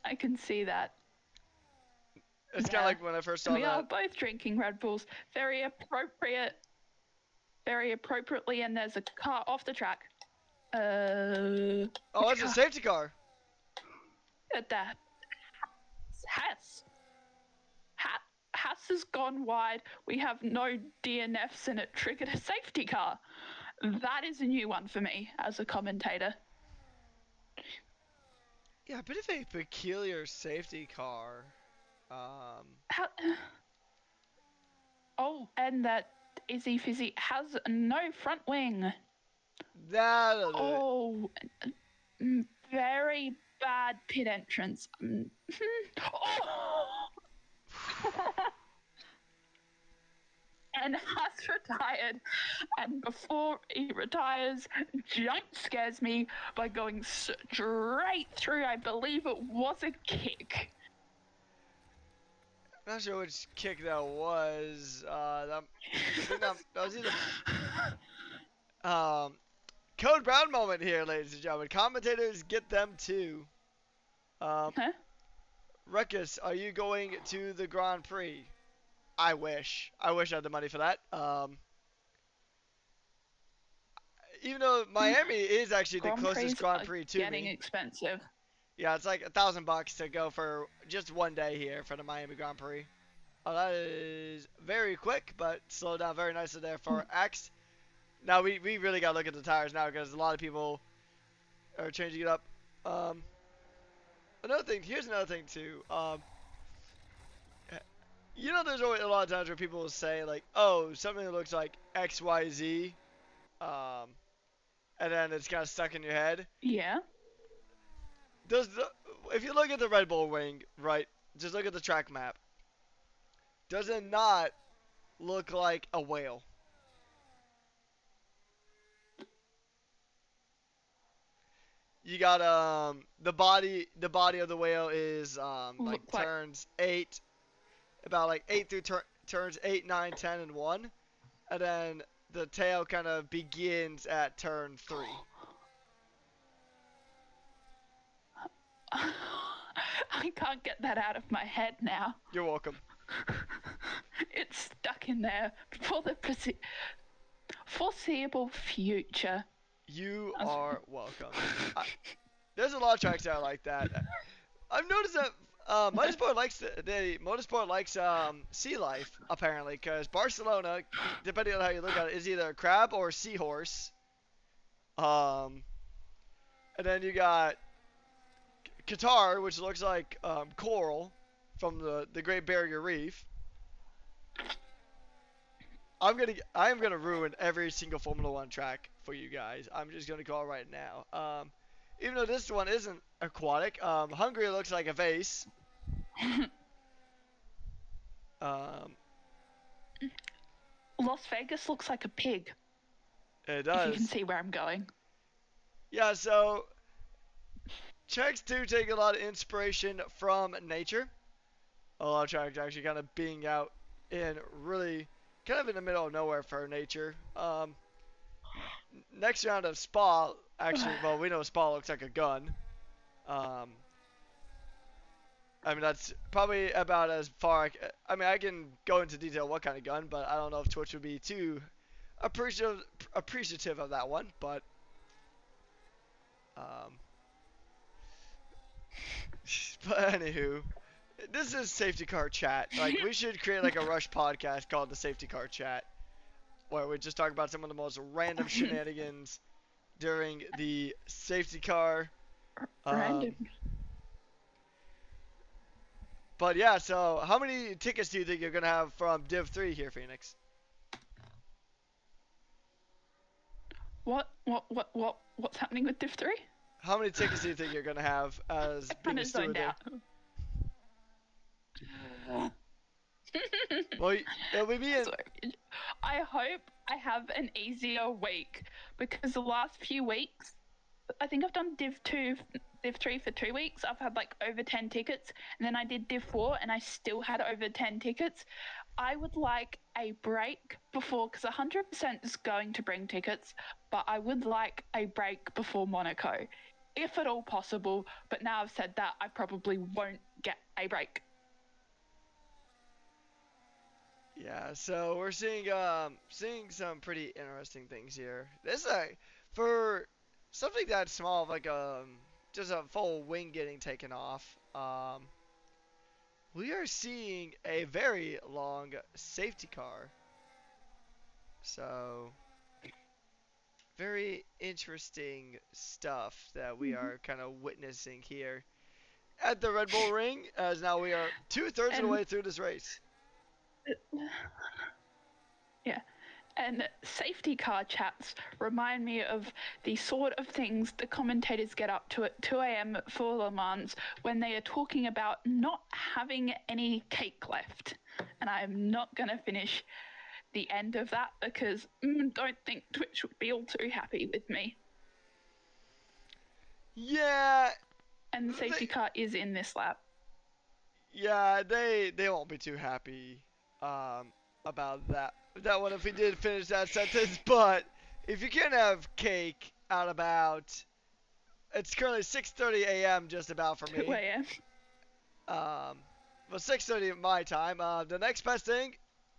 I can see that. It's kind of like when I first saw we that. are both drinking Red Bulls. Very appropriately, and there's a car off the track. Oh, it's a safety car. At that. Haas has gone wide. We have no DNFs and it triggered a safety car. That is a new one for me as a commentator. Yeah, a bit of a peculiar safety car. Oh, and that Izzy Fizzy has no front wing. That'll do Oh, very bad pit entrance. Oh! And has retired. And before he retires, jump scares me by going straight through. I believe it was a kick. Not sure which kick that was. I think that was either. Code Brown moment here, ladies and gentlemen. Commentators get them too. Huh? Ruckus, are you going to the Grand Prix? I wish. I wish I had the money for that. Even though Miami is actually the closest Grand Prix to getting me. Expensive. Yeah, it's like $1,000 to go for just one day here for the Miami Grand Prix. Oh, that is very quick, but slowed down very nicely there for X. Now we really gotta look at the tires now because a lot of people are changing it up. Here's another thing too. You know, there's always a lot of times where people will say like, "Oh, something that looks like X, Y, Z," and then it's kind of stuck in your head. Yeah. If you look at the Red Bull wing, right? Just look at the track map. Does it not look like a whale? You got the body of the whale is like turns 8, about like 8 through turns 8, 9, 10, and 1, and then the tail kind of begins at turn 3. I can't get that out of my head now. You're welcome. It's stuck in there for the foreseeable future. You are welcome. There's a lot of tracks that are like that. I've noticed that Motorsport likes sea life apparently, because Barcelona, depending on how you look at it, is either a crab or a seahorse. And then you got Qatar, which looks like coral from the Great Barrier Reef. I am gonna ruin every single Formula One track for you guys. I'm just gonna call it right now. Even though this one isn't aquatic, Hungary looks like a vase. Las Vegas looks like a pig. It does. If you can see where I'm going. Yeah, so Czechs do take a lot of inspiration from nature. a lot of tracks actually kind of being out in really kind of in the middle of nowhere for nature. Next round of Spa, actually, well, we know Spa looks like a gun. Um, I mean, that's probably about as far. I mean, I can go into detail what kind of gun, but I don't know if Twitch would be too appreciative of that one. Um, but anywho, this is safety car chat. Like, we should create like a Rush podcast called the Safety Car Chat, where we just talk about some of the most random shenanigans during the safety car. Random. But yeah, so how many tickets do you think you're gonna have from Div 3 here, Phoenix? What's happening with Div 3? How many tickets do you think you're gonna have as I being kind a of steward zoned there? out. Well, it'll be me and So, I hope I have an easier week because the last few weeks, I think I've done Div 2, Div 3 for 2 weeks. I've had like over 10 tickets, and then I did Div 4 and I still had over 10 tickets. I would like a break before, because 100% is going to bring tickets, but I would like a break before Monaco, if at all possible. But now I've said that, I probably won't get a break. yeah, so we're seeing some pretty interesting things here. This for something that small, like just a full wing getting taken off. We are seeing a very long safety car. So very interesting stuff that we are kind of witnessing here at the Red Bull Ring, as now we are 2/3 of the way through this race. Yeah. And safety car chats remind me of the sort of things the commentators get up to at 2 a.m. for Le Mans when they are talking about not having any cake left. And I am not going to finish the end of that because don't think Twitch would be all too happy with me. Yeah. And the safety car is in this lap. Yeah, they won't be too happy about that one if we did finish that sentence. But if you can have cake at about, it's currently 6:30 a.m. just about for me. 2 a.m. Well, 6:30 my time. The next best thing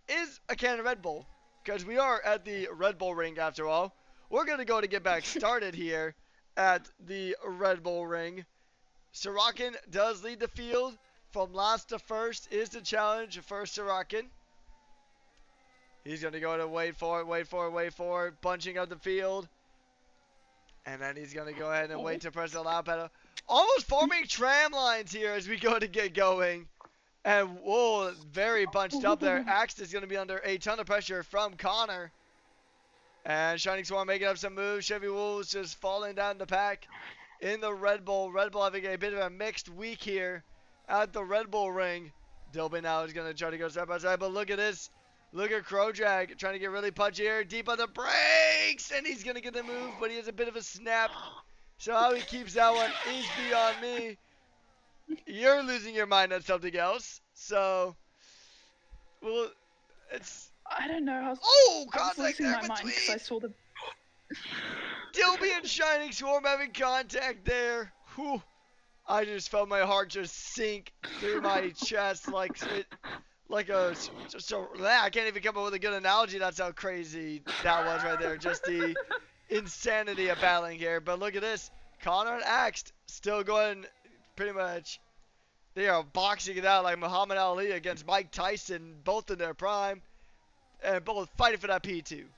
is a can of Red Bull, because we are at the Red Bull Ring after all. We're gonna go to get back started here at the Red Bull Ring. Sorokin does lead the field. From last to first is the challenge for Sorokin. He's going to go to wait for it, bunching up the field. And then he's going to go ahead and wait to press the loud pedal. Almost forming tram lines here as we go to get going. And, whoa, very bunched up there. Axe is going to be under a ton of pressure from Connor. And Shining Swarm making up some moves. Chevy Wolves just falling down the pack in the Red Bull. Red Bull having a bit of a mixed week here at the Red Bull Ring. Dilby now is going to try to go side by side, but look at this. Look at Crowdrag trying to get really punchy here. Deep on the brakes, and he's going to get the move, but he has a bit of a snap. So how he keeps that one is beyond me. You're losing your mind on something else. So, well, it's... I don't know. I was Contact losing there my mind because I saw the... Dilby and Shining Swarm having contact there. Whew. I just felt my heart just sink through my chest I can't even come up with a good analogy. That's how crazy that was right there. Just the insanity of battling here. But look at this. Connor and Axe still going pretty much. They are boxing it out like Muhammad Ali against Mike Tyson, both in their prime, and both fighting for that P2.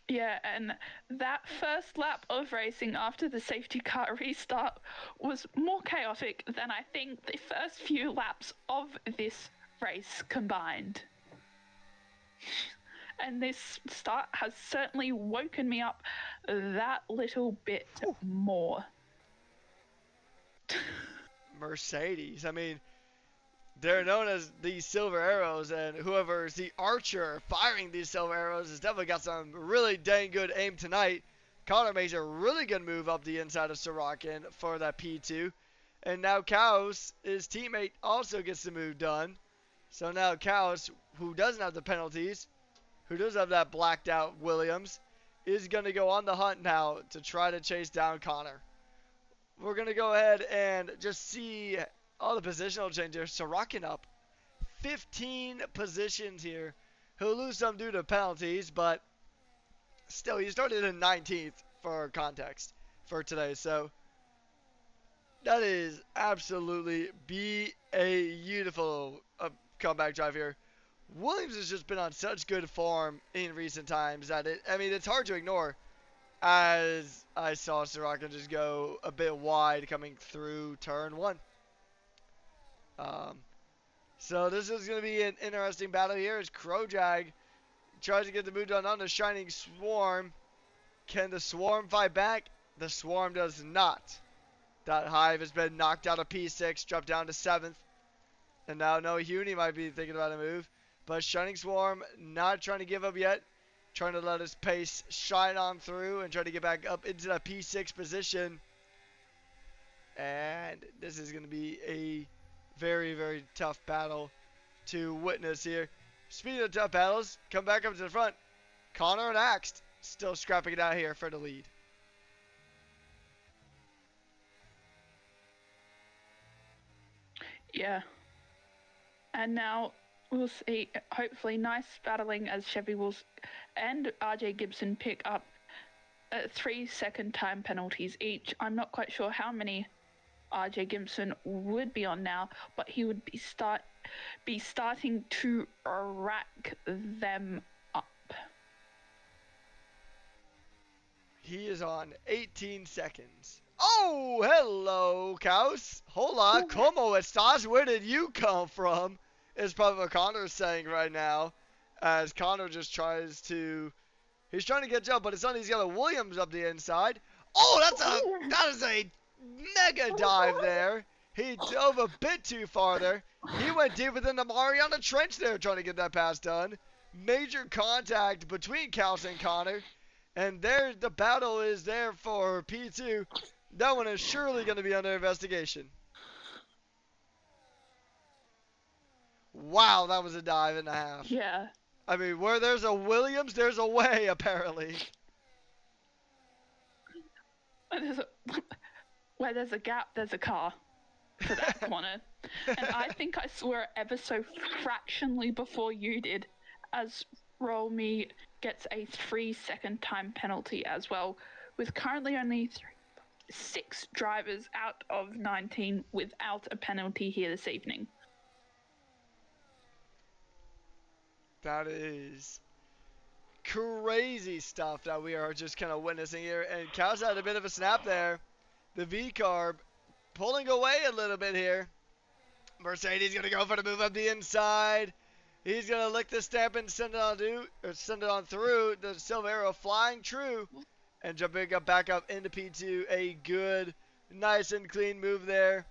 Yeah, and that first lap of racing after the safety car restart was more chaotic than I think the first few laps of this race combined. And this start has certainly woken me up that little bit more. Mercedes. I mean, they're known as the Silver Arrows, and whoever's the archer firing these Silver Arrows has definitely got some really dang good aim tonight. Connor makes a really good move up the inside of Sorokin for that P2. And now Khaus, his teammate, also gets the move done. So now Khaus, who doesn't have the penalties, who does have that blacked out Williams, is going to go on the hunt now to try to chase down Connor. We're going to go ahead and just see all the positional changes. Sorokin up 15 positions here. He'll lose some due to penalties, but still, he started in 19th for context for today. So that is absolutely beautiful comeback drive here. Williams has just been on such good form in recent times that it's hard to ignore. As I saw Sorokin just go a bit wide coming through turn 1. So this is going to be an interesting battle here as Krojag tries to get the move done on the Shining Swarm. Can the Swarm fight back? The Swarm does not. That Hive has been knocked out of P6, dropped down to 7th. And now no Huni might be thinking about a move. But Shining Swarm not trying to give up yet. Trying to let his pace shine on through and try to get back up into that P6 position. And this is going to be a very, very tough battle to witness here. Speaking of tough battles, come back up to the front. Connor and Axt still scrapping it out here for the lead. Yeah. And now we'll see, hopefully, nice battling as Chevy Wills and RJ Gibson pick up 3-second time penalties each. I'm not quite sure how many RJ Gibson would be on now, but he would be starting to rack them up. He is on 18 seconds. Oh, hello, Khaus. Hola, ¿cómo estás? Where did you come from? Is probably what Connor's saying right now. As Connor just tries to... He's trying to get jump, but it's not. He's got a Williams up the inside. Oh, that is a mega dive there. He dove a bit too far there. He went deeper than the Mariana Trench there trying to get that pass done. Major contact between Khaus and Connor. And there, the battle is there for P2. That one is surely going to be under investigation. Wow, that was a dive and a half. Yeah. I mean, where there's a Williams, there's a way, apparently. Where there's a gap, there's a car for that corner. And I think I saw it ever so fractionally before you did, as Roll Me gets a 3-second time penalty as well, with currently only 6 drivers out of 19 without a penalty here this evening. That is crazy stuff that we are just kind of witnessing here. And Khaus had a bit of a snap there. The V-Carb pulling away a little bit here. Mercedes going to go for the move up the inside. He's going to lick the stamp and send it on through. The Silver Arrow flying true. And jumping up back up into P2. A good, nice and clean move there.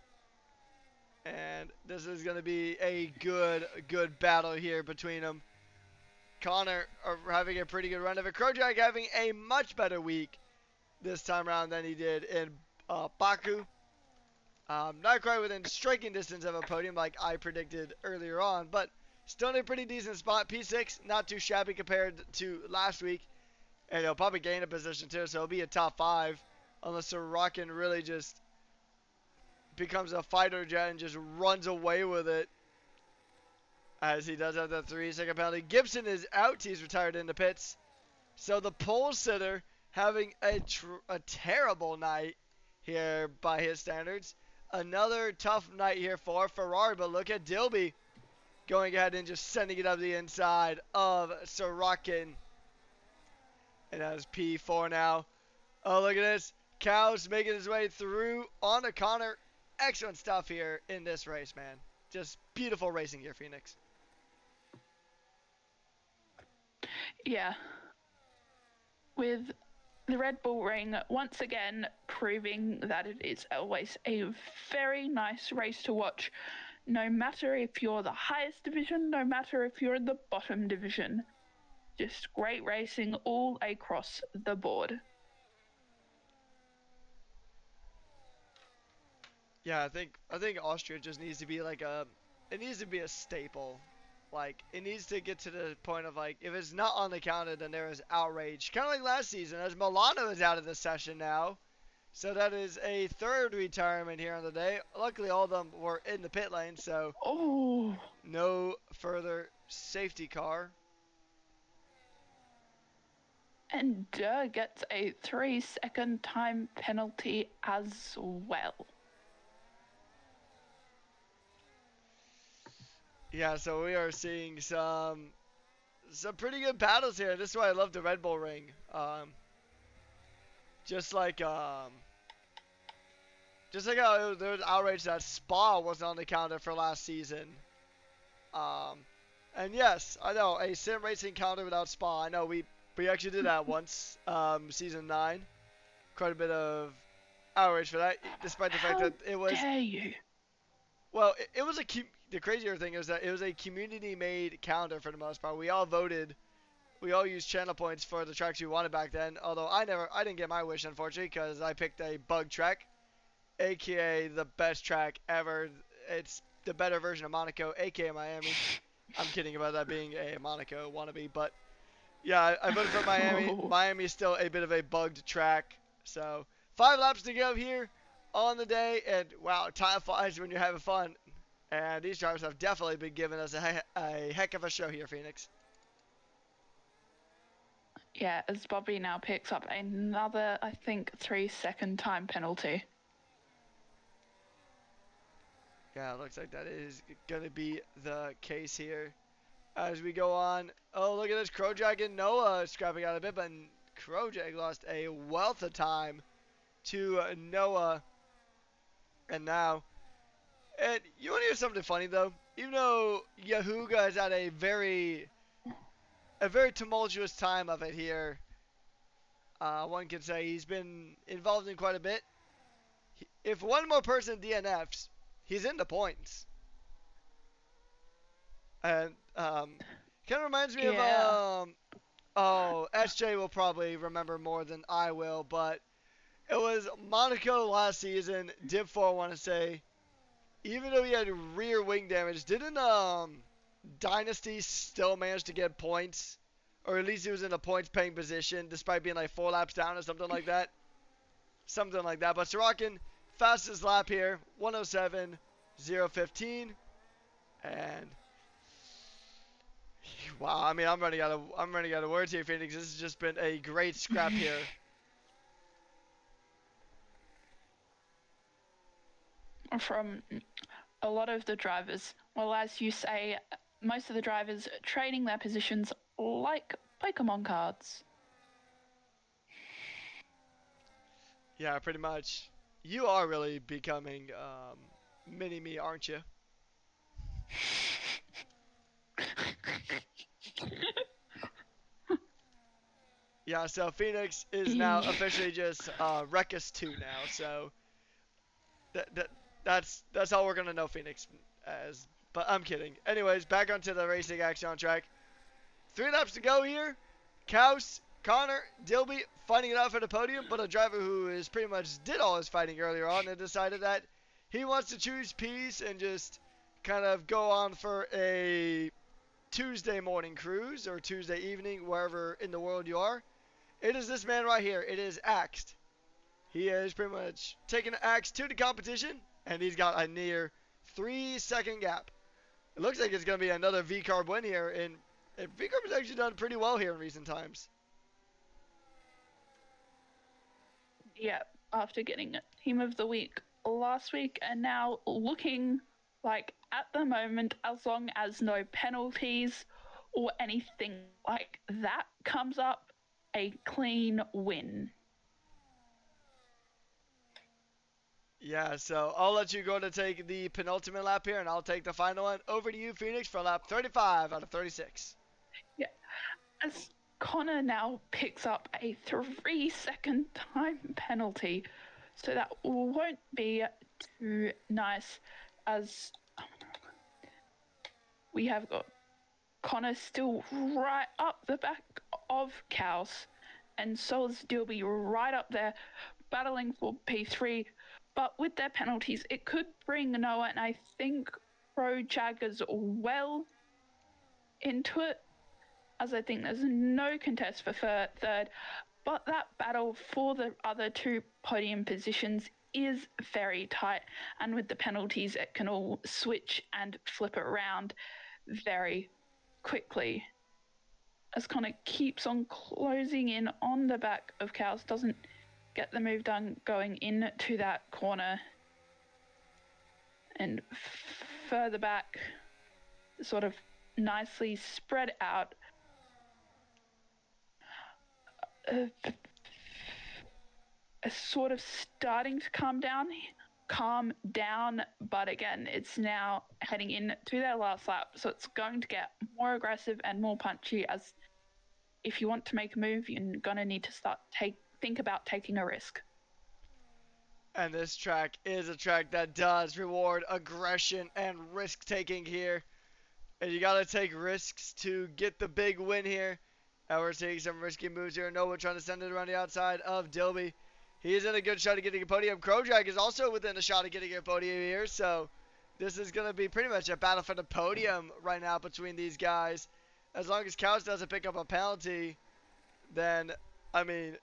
And this is going to be a good battle here between them. Connor having a pretty good run of it. Krojak having a much better week this time around than he did in Baku. Not quite within striking distance of a podium like I predicted earlier on, but still in a pretty decent spot. P6, not too shabby compared to last week. And he'll probably gain a position too, so he'll be a top 5 unless Sorokin really just becomes a fighter jet and just runs away with it. As he does have that 3-second penalty. Gibson is out. He's retired in the pits. So the pole sitter having a terrible night here by his standards. Another tough night here for Ferrari. But look at Dilby going ahead and just sending it up the inside of Sorokin. And that is P4 now. Oh, look at this. Khaus making his way through on to Connor. Excellent stuff here in this race, man. Just beautiful racing here, Phoenix. Yeah. With the Red Bull Ring once again proving that it is always a very nice race to watch, no matter if you're the highest division, no matter if you're in the bottom division. Just great racing all across the board. Yeah, I think Austria just needs to be like a it needs to be a staple. Like it needs to get to the point of like if it's not on the counter then there is outrage. Kind of like last season as Milano is out of the session now. So that is a third retirement here on the day. Luckily all of them were in the pit lane, so Oh, no further safety car. and Durr gets a 3-second time penalty as well. Yeah, so we are seeing some pretty good battles here. This is why I love the Red Bull Ring. Just like just like how there was outrage that Spa wasn't on the counter for last season. Um, and yes, I know a sim racing counter without Spa. I know we actually did that once. Season 9, quite a bit of outrage for that, despite the fact How that it was dare you? well, it was the crazier thing is that it was a community-made counter for the most part. We all voted. We all used channel points for the tracks we wanted back then. Although I didn't get my wish unfortunately because I picked a bug track, aka the best track ever. It's the better version of Monaco, aka Miami. I'm kidding about that being a Monaco wannabe, but yeah, I voted for Miami. Oh, Miami is still a bit of a bugged track. So 5 laps to go here on the day, and wow, time flies when you're having fun. And these drivers have definitely been giving us a heck of a show here, Phoenix. yeah, as Bobby now picks up another, I think, 3-second time penalty. Yeah, it looks like that is going to be the case here. As we go on, oh, look at this. Krojak and Noah scrapping out a bit, but Krojak lost a wealth of time to Noah. And now, and you want to hear something funny, though? Even though Yahuga has had a very tumultuous time of it here, one could say he's been involved in quite a bit. If one more person DNFs, he's in the points. And kind of reminds me Yeah. of oh, SJ will probably remember more than I will, but it was Monaco last season. Div 4, I want to say, even though he had rear wing damage, didn't Dynasty still manage to get points, or at least he was in a points paying position despite being like 4 laps down or something like that. Something like that. But Sorokin, fastest lap here, 107.015, and wow, I mean, I'm running out of words here, Phoenix. This has just been a great scrap here. From a lot of the drivers. Well, as you say, most of the drivers trading their positions like Pokemon cards. Yeah, pretty much. You are really becoming mini me, aren't you? Yeah, so Phoenix is now officially just Ruckus 2 now. So that, that that's all we're gonna know Phoenix as. But I'm kidding. Anyways, back onto the racing action on track. 3 laps to go here. Khaus, Connor, Dilby fighting it out for the podium, but a driver who is pretty much did all his fighting earlier on and decided that he wants to choose peace and just kind of go on for a Tuesday morning cruise or Tuesday evening, wherever in the world you are. It is this man right here. It is Axed. He is pretty much taking Axe to the competition, and he's got a near 3-second gap. It looks like it's going to be another V-Carb win here, and V-Carb has actually done pretty well here in recent times. Yeah, after getting Team of the Week last week, and now looking like at the moment, as long as no penalties or anything like that comes up, a clean win. Yeah, so I'll let you go to take the penultimate lap here, and I'll take the final one. Over to you, Phoenix, for lap 35 out of 36. Yeah, as Connor now picks up a 3-second time penalty, so that won't be too nice, as we have got Connor still right up the back of Khaus, and so is Dilby right up there battling for P3. But with their penalties, it could bring Noah and I think Pro Jaggers well into it, as I think there's no contest for third. But that battle for the other two podium positions is very tight, and with the penalties, it can all switch and flip around very quickly. As Connor keeps on closing in on the back of Khaus, doesn't get the move done going into that corner, and further back, sort of nicely spread out. Sort of starting to calm down, but again, it's now heading into their last lap, so it's going to get more aggressive and more punchy. As if you want to make a move, you're gonna need to think about taking a risk. And this track is a track that does reward aggression and risk taking here. And you gotta take risks to get the big win here. And we're seeing some risky moves here. Noah trying to send it around the outside of Dilby. He is in a good shot of getting a podium. Krojak is also within a shot of getting a podium here. So this is going to be pretty much a battle for the podium right now between these guys. As long as Khaus doesn't pick up a penalty, then, I mean,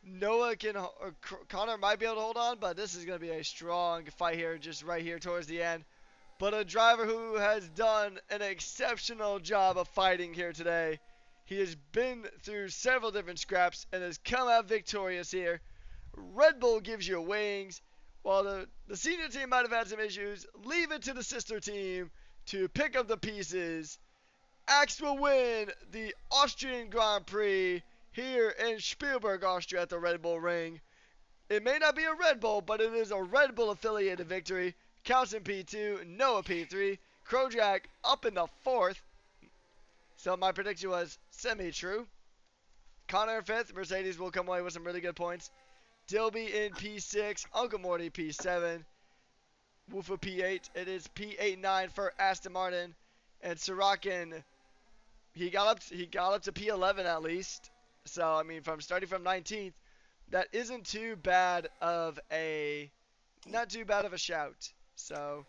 Noah or Connor might be able to hold on, but this is going to be a strong fight here, just right here towards the end. But a driver who has done an exceptional job of fighting here today. He has been through several different scraps and has come out victorious here. Red Bull gives you wings. While the senior team might have had some issues, leave it to the sister team to pick up the pieces. Axe will win the Austrian Grand Prix here in Spielberg, Austria at the Red Bull Ring. It may not be a Red Bull, but it is a Red Bull affiliated victory. Khaus in P2, Noah P3, Krojak up in the 4th. So my prediction was semi-true. Connor in 5th, Mercedes will come away with some really good points. Dilby in P6, Uncle Morty P7, Woofa P8. It is P8-9 for Aston Martin, and Sorokin, he got up to P11 at least. So I mean, from starting from 19th, that isn't too bad of a shout. So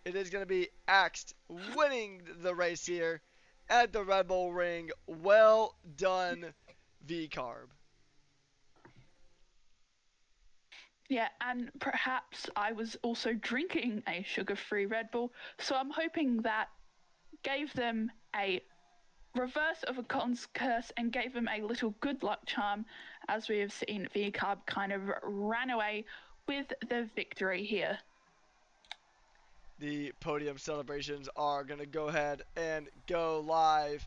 it is going to be Axed winning the race here at the Red Bull Ring. Well done, V-Carb. Yeah, and perhaps I was also drinking a sugar-free Red Bull, so I'm hoping that gave them a reverse of a Con's curse and gave them a little good luck charm, as we have seen V-Carb kind of ran away with the victory here. The podium celebrations are going to go ahead and go live,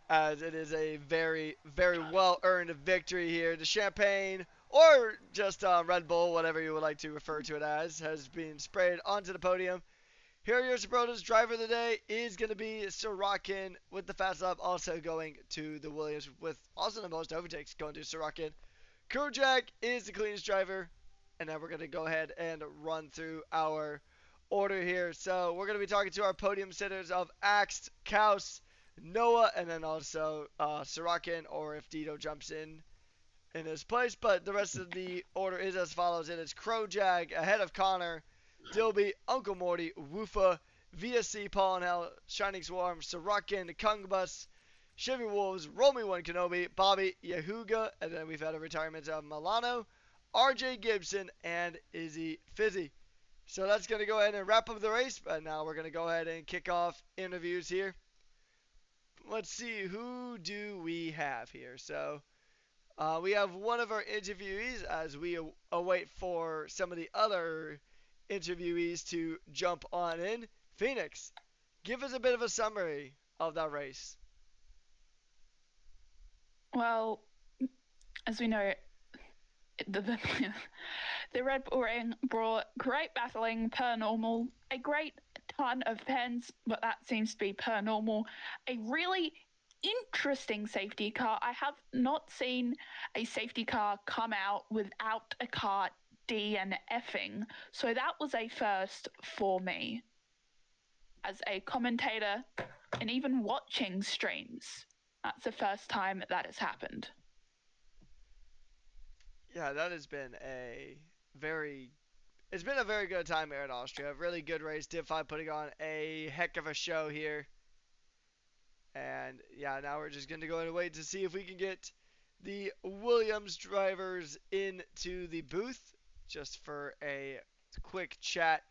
as it is a very, very well-earned victory here. The champagne, or just Red Bull, whatever you would like to refer to it as, has been sprayed onto the podium. Here are your Sabrota's driver of the day is going to be Sorokin with the fast lap, also going to the Williams, with also the most overtakes going to Sorokin. Krojak is the cleanest driver, and then we're going to go ahead and run through our order here. So we're going to be talking to our podium sitters of Axe, Khaus, Noah, and then also Sorokin, or if Dito jumps in his place. But the rest of the order is as follows. It is Krojak ahead of Connor, Dilby, Uncle Morty, Woofa, VSC, Paul and Hell, Shining Swarm, Sorokin, Kungbus, Chevy Wolves, Romy One Kenobi, Bobby, Yahuga, and then we've had a retirement of Milano, RJ Gibson, and Izzy Fizzy. So that's going to go ahead and wrap up the race, but now we're going to go ahead and kick off interviews here. Let's see, who do we have here? So we have one of our interviewees as we await for some of the other interviewees to jump on in. Phoenix, give us a bit of a summary of that race. Well, as we know, the Red Bull Ring brought great battling per normal, a great ton of pens, but that seems to be per normal, a really interesting safety car. I have not seen a safety car come out without a car DNFing, so that was a first for me as a commentator and even watching streams. That's the first time that has happened. Yeah, that has been a very it's been a very good time here in Austria. Really good race. Div 5 putting on a heck of a show here. And yeah, now we're just going to go and wait to see if we can get the Williams drivers into the booth just for a quick chat.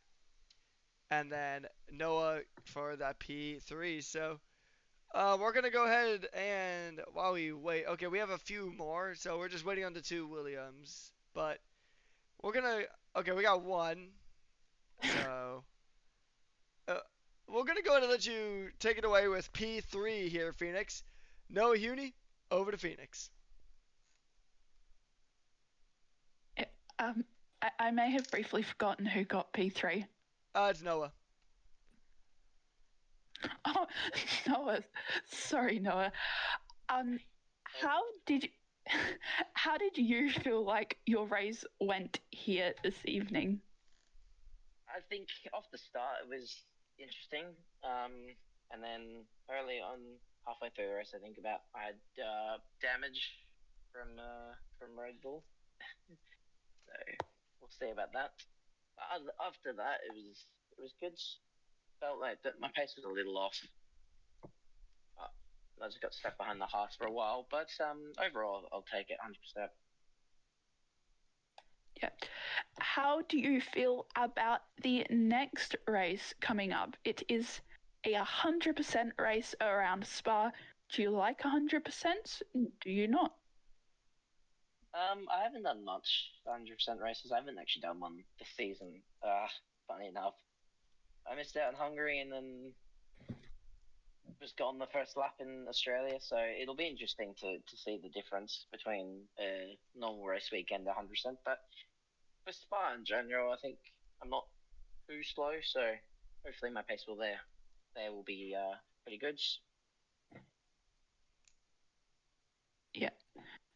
And then Noah for that P3. So we're going to go ahead and while we wait, okay, we have a few more. So we're just waiting on the two Williams. But we're going to, okay, we got one. So uh, we're going to go ahead and let you take it away with P3 here, Phoenix. Noah Huni, over to Phoenix. Um, I may have briefly forgotten who got P3. It's Noah. Oh, Noah. Sorry, Noah. How did you, how did you feel like your race went here this evening? I think off the start it was interesting, and then early on, halfway through the race, I think I had damage from Red Bull, so we'll see about that. But after that, it was good. Felt like that my pace was a little off. I just got stuck behind the Haas for a while, but overall, I'll take it 100%. Yeah. How do you feel about the next race coming up? It is a 100% race around Spa. Do you like 100%? Do you not? I haven't done much 100% races. I haven't actually done one this season. Funny enough, I missed out on Hungary and then just got on the first lap in Australia. So it'll be interesting to see the difference between a normal race weekend 100%. But for Spa in general, I think I'm not too slow. So hopefully my pace will be pretty good. Yeah.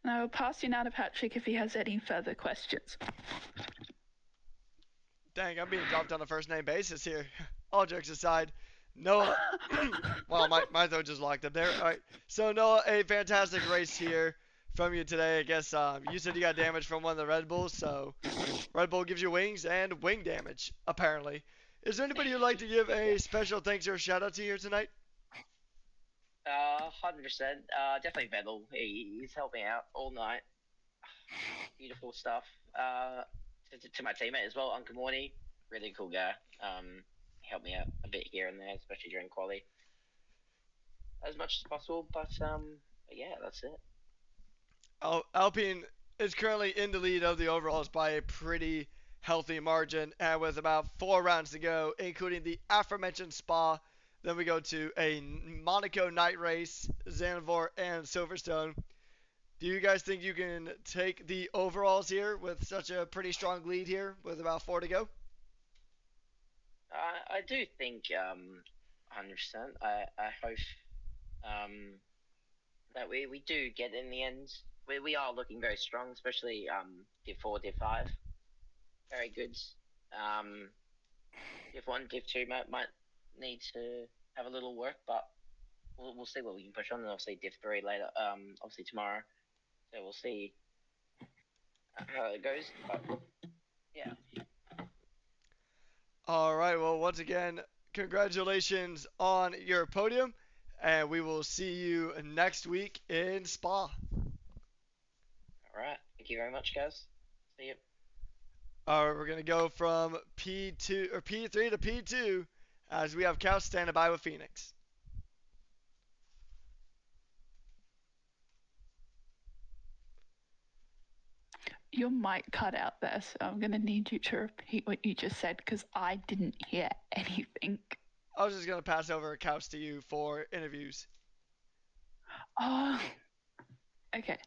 And I will pass you now to Patrick if he has any further questions. Dang, I'm being dropped on a first name basis here. All jokes aside, Noah. Wow, my throat just locked up there. All right. So, Noah, a fantastic race here from you today. I guess you said you got damage from one of the Red Bulls, so Red Bull gives you wings and wing damage, apparently. Is there anybody you'd like to give a special thanks or shout out to here tonight? 100%. Definitely Vettel. He's helped me out all night. Beautiful stuff. To my teammate as well, Uncle Morty. Really cool guy. He helped me out a bit here and there, especially during quali. As much as possible, but yeah, that's it. Alpine is currently in the lead of the overalls by a pretty healthy margin, and with about 4 rounds to go, including the aforementioned Spa. Then we go to a Monaco night race, Zandvoort and Silverstone. Do you guys think you can take the overalls here with such a pretty strong lead here with about 4 to go? I do think 100%. I hope that we do get in the end. We are looking very strong, especially Div 4, Div 5. Very good. Div 1, Div 2 might need to have a little work, but we'll see what we can push on. And obviously Div 3 later, obviously tomorrow. So we'll see how it goes. But yeah. All right. Well, once again, congratulations on your podium, and we will see you next week in Spa. All right. Thank you very much, guys. See you. All right, we're gonna go from P2 or P3 to P2 as we have Khaus standing by with Phoenix. Your mic cut out there, so I'm going to need you to repeat what you just said because I didn't hear anything. I was just gonna pass over Khaus to you for interviews. Oh, okay.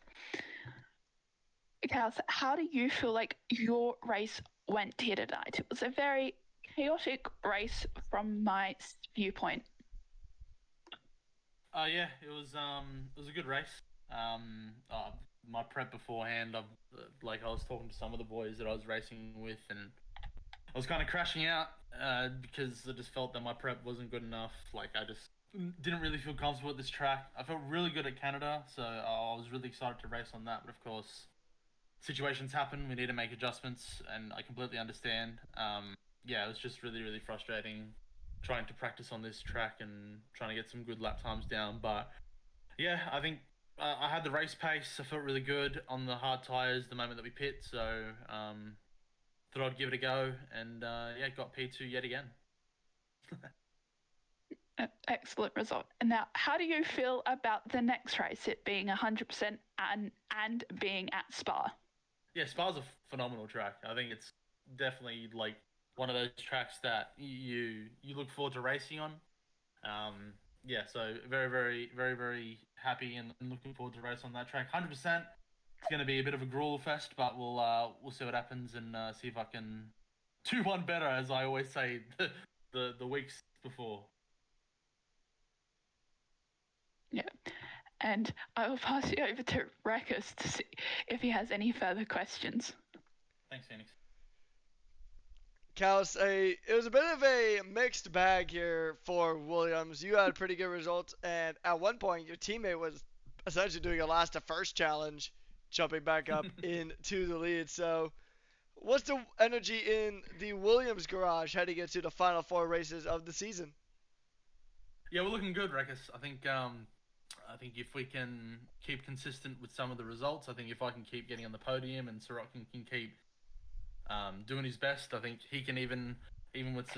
Kaz, how do you feel like your race went here tonight? It was a very chaotic race from my viewpoint. Yeah, it was a good race. My prep beforehand, I was talking to some of the boys that I was racing with, and I was kind of crashing out because I just felt that my prep wasn't good enough. Like I just didn't really feel comfortable at this track. I felt really good at Canada, so I was really excited to race on that. But of course, situations happen. We need to make adjustments, and I completely understand. Yeah, it was just really, really frustrating trying to practice on this track and trying to get some good lap times down. But yeah, I think I had the race pace. I felt really good on the hard tires the moment that we pit. So thought I'd give it a go, and yeah, got P2 yet again. Excellent result. And now, how do you feel about the next race, it being 100% and being at Spa? Yeah, Spa's a phenomenal track. I think it's definitely like one of those tracks that you look forward to racing on. Yeah, so very, very, very, very happy and looking forward to race on that track. 100%. It's going to be a bit of a gruel fest, but we'll see what happens and see if I can do one better, as I always say the weeks before. Yeah. And I will pass you over to Rekus to see if he has any further questions. Thanks, Phoenix. Khaus, it was a bit of a mixed bag here for Williams. You had pretty good results, and at one point, your teammate was essentially doing a last to first challenge, jumping back up into the lead. So, what's the energy in the Williams garage heading into the final 4 races of the season? Yeah, we're looking good, Rekus. I think if we can keep consistent with some of the results, I think if I can keep getting on the podium and Sorokin can keep doing his best, I think he can even with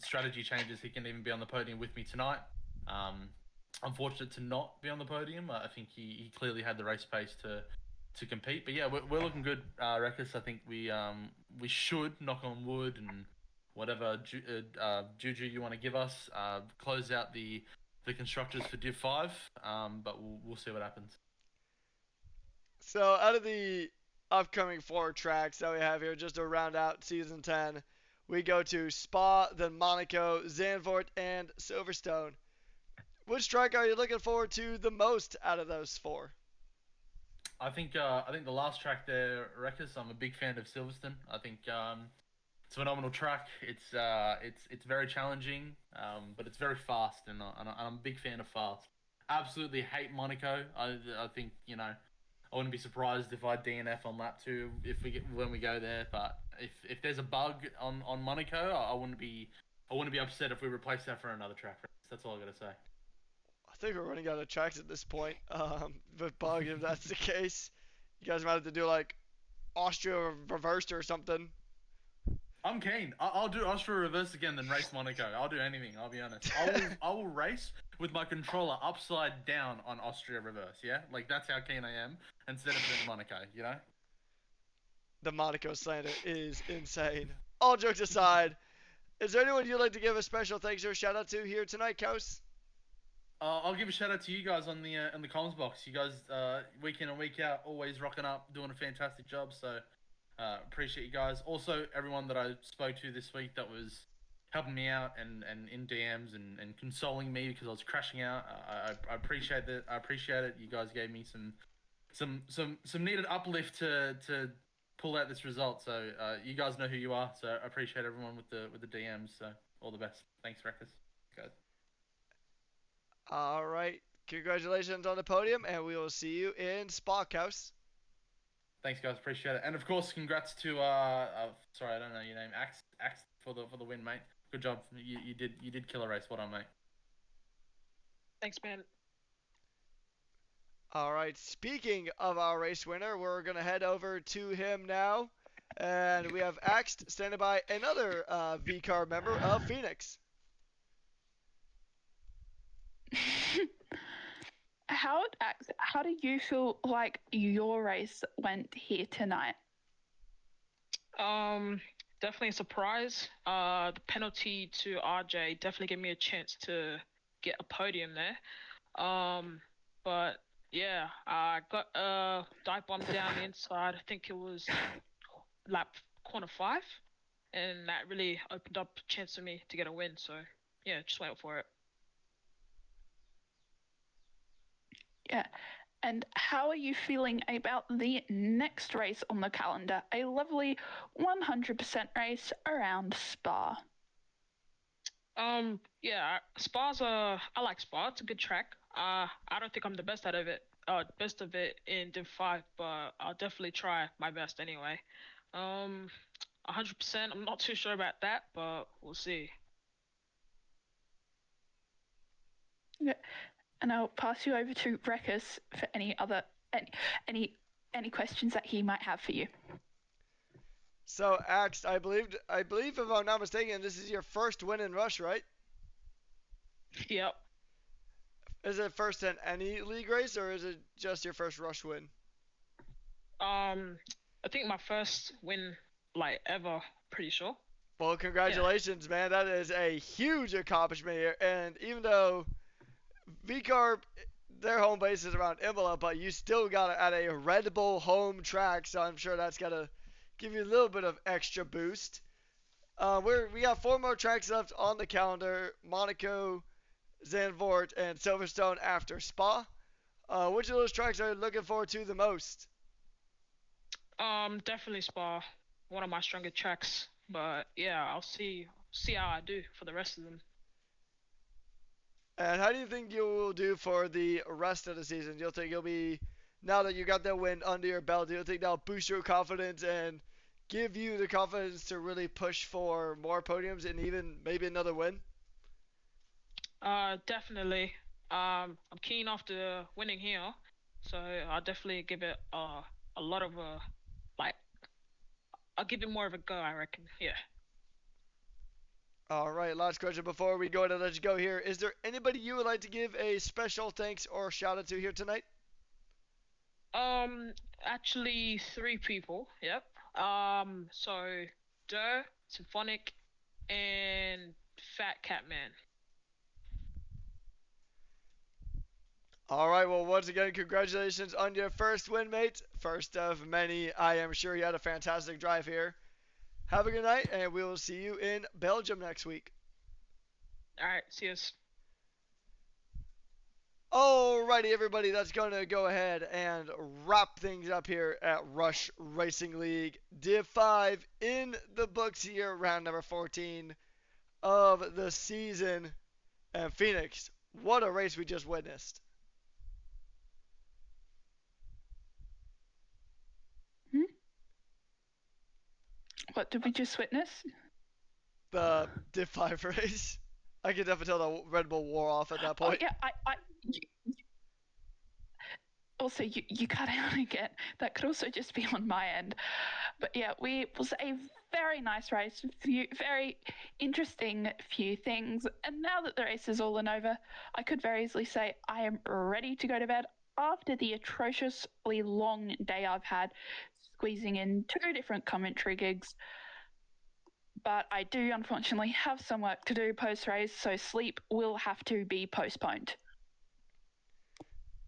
strategy changes, he can even be on the podium with me tonight. I'm fortunate to not be on the podium. I think he clearly had the race pace to compete. But yeah, we're looking good, Rekus. I think we should, knock on wood and whatever juju you want to give us, close out the constructors for Div 5. But we'll see what happens. So out of the upcoming 4 tracks that we have here, just to round out season 10, we go to Spa, then Monaco, Zandvoort, and Silverstone. Which track are you looking forward to the most out of those 4? I think the last track there, Rekus. I'm a big fan of Silverstone. I think it's a phenomenal track. It's very challenging, but it's very fast, and I'm a big fan of fast. Absolutely hate Monaco. I think I wouldn't be surprised if I DNF on lap 2 when we go there. But if there's a bug on Monaco, I wouldn't be upset if we replace that for another track. That's all I gotta say. I think we're running out of tracks at this point. But bug, if that's the case, you guys might have to do like Austria reversed or something. I'm keen. I'll do Austria reverse again, then race Monaco. I'll do anything. I'll be honest. I will race with my controller upside down on Austria reverse. Yeah, like that's how keen I am. Instead of doing Monaco, The Monaco slander is insane. All jokes aside, is there anyone you'd like to give a special thanks or shout out to here tonight, Khaus? I'll give a shout out to you guys on the comms box. You guys, week in and week out, always rocking up, doing a fantastic job. So. Appreciate you guys. Also, everyone that I spoke to this week that was helping me out and in DMs and consoling me because I was crashing out. I appreciate that. I appreciate it. You guys gave me some needed uplift to pull out this result. So you guys know who you are. So I appreciate everyone with the DMs. So all the best. Thanks, Rekus. Guys. All right. Congratulations on the podium, and we will see you in Spa, Khaus. Thanks, guys. Appreciate it. And of course, congrats to sorry, I don't know your name. Axe for the win, mate. Good job. You did kill a race. Well done, mate. Thanks, man. All right. Speaking of our race winner, we're gonna head over to him now, and we have Axe standing by, another VCAR member of Phoenix. How do you feel like your race went here tonight? Definitely a surprise. The penalty to RJ definitely gave me a chance to get a podium there. But yeah, I got a dive bomb down the inside. I think it was lap corner 5, and that really opened up a chance for me to get a win. So yeah, just wait for it. Yeah. And how are you feeling about the next race on the calendar? A lovely 100% race around Spa. Yeah, I like Spa. It's a good track. I don't think I'm the best out of it. best of it in Div 5, but I'll definitely try my best anyway. 100%. I'm not too sure about that, but we'll see. Yeah. And I'll pass you over to Rekus for any other any questions that he might have for you. So, Axe, I believe if I'm not mistaken, this is your first win in Rush, right? Yep. Is it first in any league race, or is it just your first Rush win? I think my first win, like, ever, pretty sure. Well, congratulations, man. That is a huge accomplishment here. And even though VCarb, their home base is around Imola, but you still got it at a Red Bull home track, so I'm sure that's got to give you a little bit of extra boost. We got 4 more tracks left on the calendar: Monaco, Zandvoort, and Silverstone after Spa. Which of those tracks are you looking forward to the most? Definitely Spa, one of my stronger tracks. But yeah, I'll see how I do for the rest of them. And how do you think you will do for the rest of the season? Do you think you'll be, now that you got that win under your belt, do you think that'll boost your confidence and give you the confidence to really push for more podiums and even maybe another win? Definitely. I'm keen after winning here, so I'll definitely give it a lot of like I'll give it more of a go, I reckon. Yeah. All right, last question before we go to let you go here. Is there anybody you would like to give a special thanks or shout out to here tonight? Actually, 3 people. Yep. So Durr, Symphonic, and Fat Cat Man. All right, well, once again, congratulations on your first win, mate. First of many. I am sure you had a fantastic drive here. Have a good night, and we will see you in Belgium next week. All right. See us. Alrighty, everybody, that's going to go ahead and wrap things up here at Rush Racing League. Div 5 in the books here, round number 14 of the season. And Phoenix, what a race we just witnessed. What did we just witness? The Div 5 race. I could definitely tell the Red Bull wore off at that point. Oh yeah, also you cut out again. That could also just be on my end. But yeah, it was a very nice race, very interesting few things. And now that the race is all and over, I could very easily say I am ready to go to bed after the atrociously long day I've had, squeezing in 2 different commentary gigs. But I do unfortunately have some work to do post-race, so sleep will have to be postponed.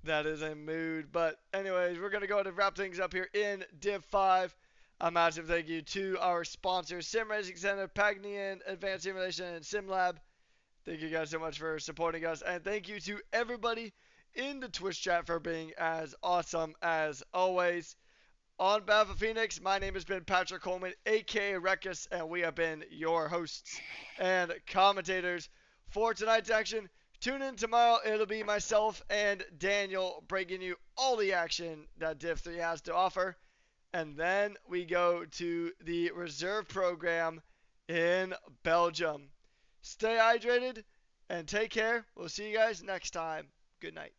That is a mood. But anyways, we're going to go ahead and wrap things up here in Div 5. A massive thank you to our sponsors, Sim Racing Center, Pagnian, Advanced Simulation, and SimLab. Thank you guys so much for supporting us. And thank you to everybody in the Twitch chat for being as awesome as always. On behalf of Phoenix, my name has been Patrick Coleman, aka Rekus, and we have been your hosts and commentators for tonight's action. Tune in tomorrow. It'll be myself and Daniel bringing you all the action that Div 3 has to offer. And then we go to the reserve program in Belgium. Stay hydrated and take care. We'll see you guys next time. Good night.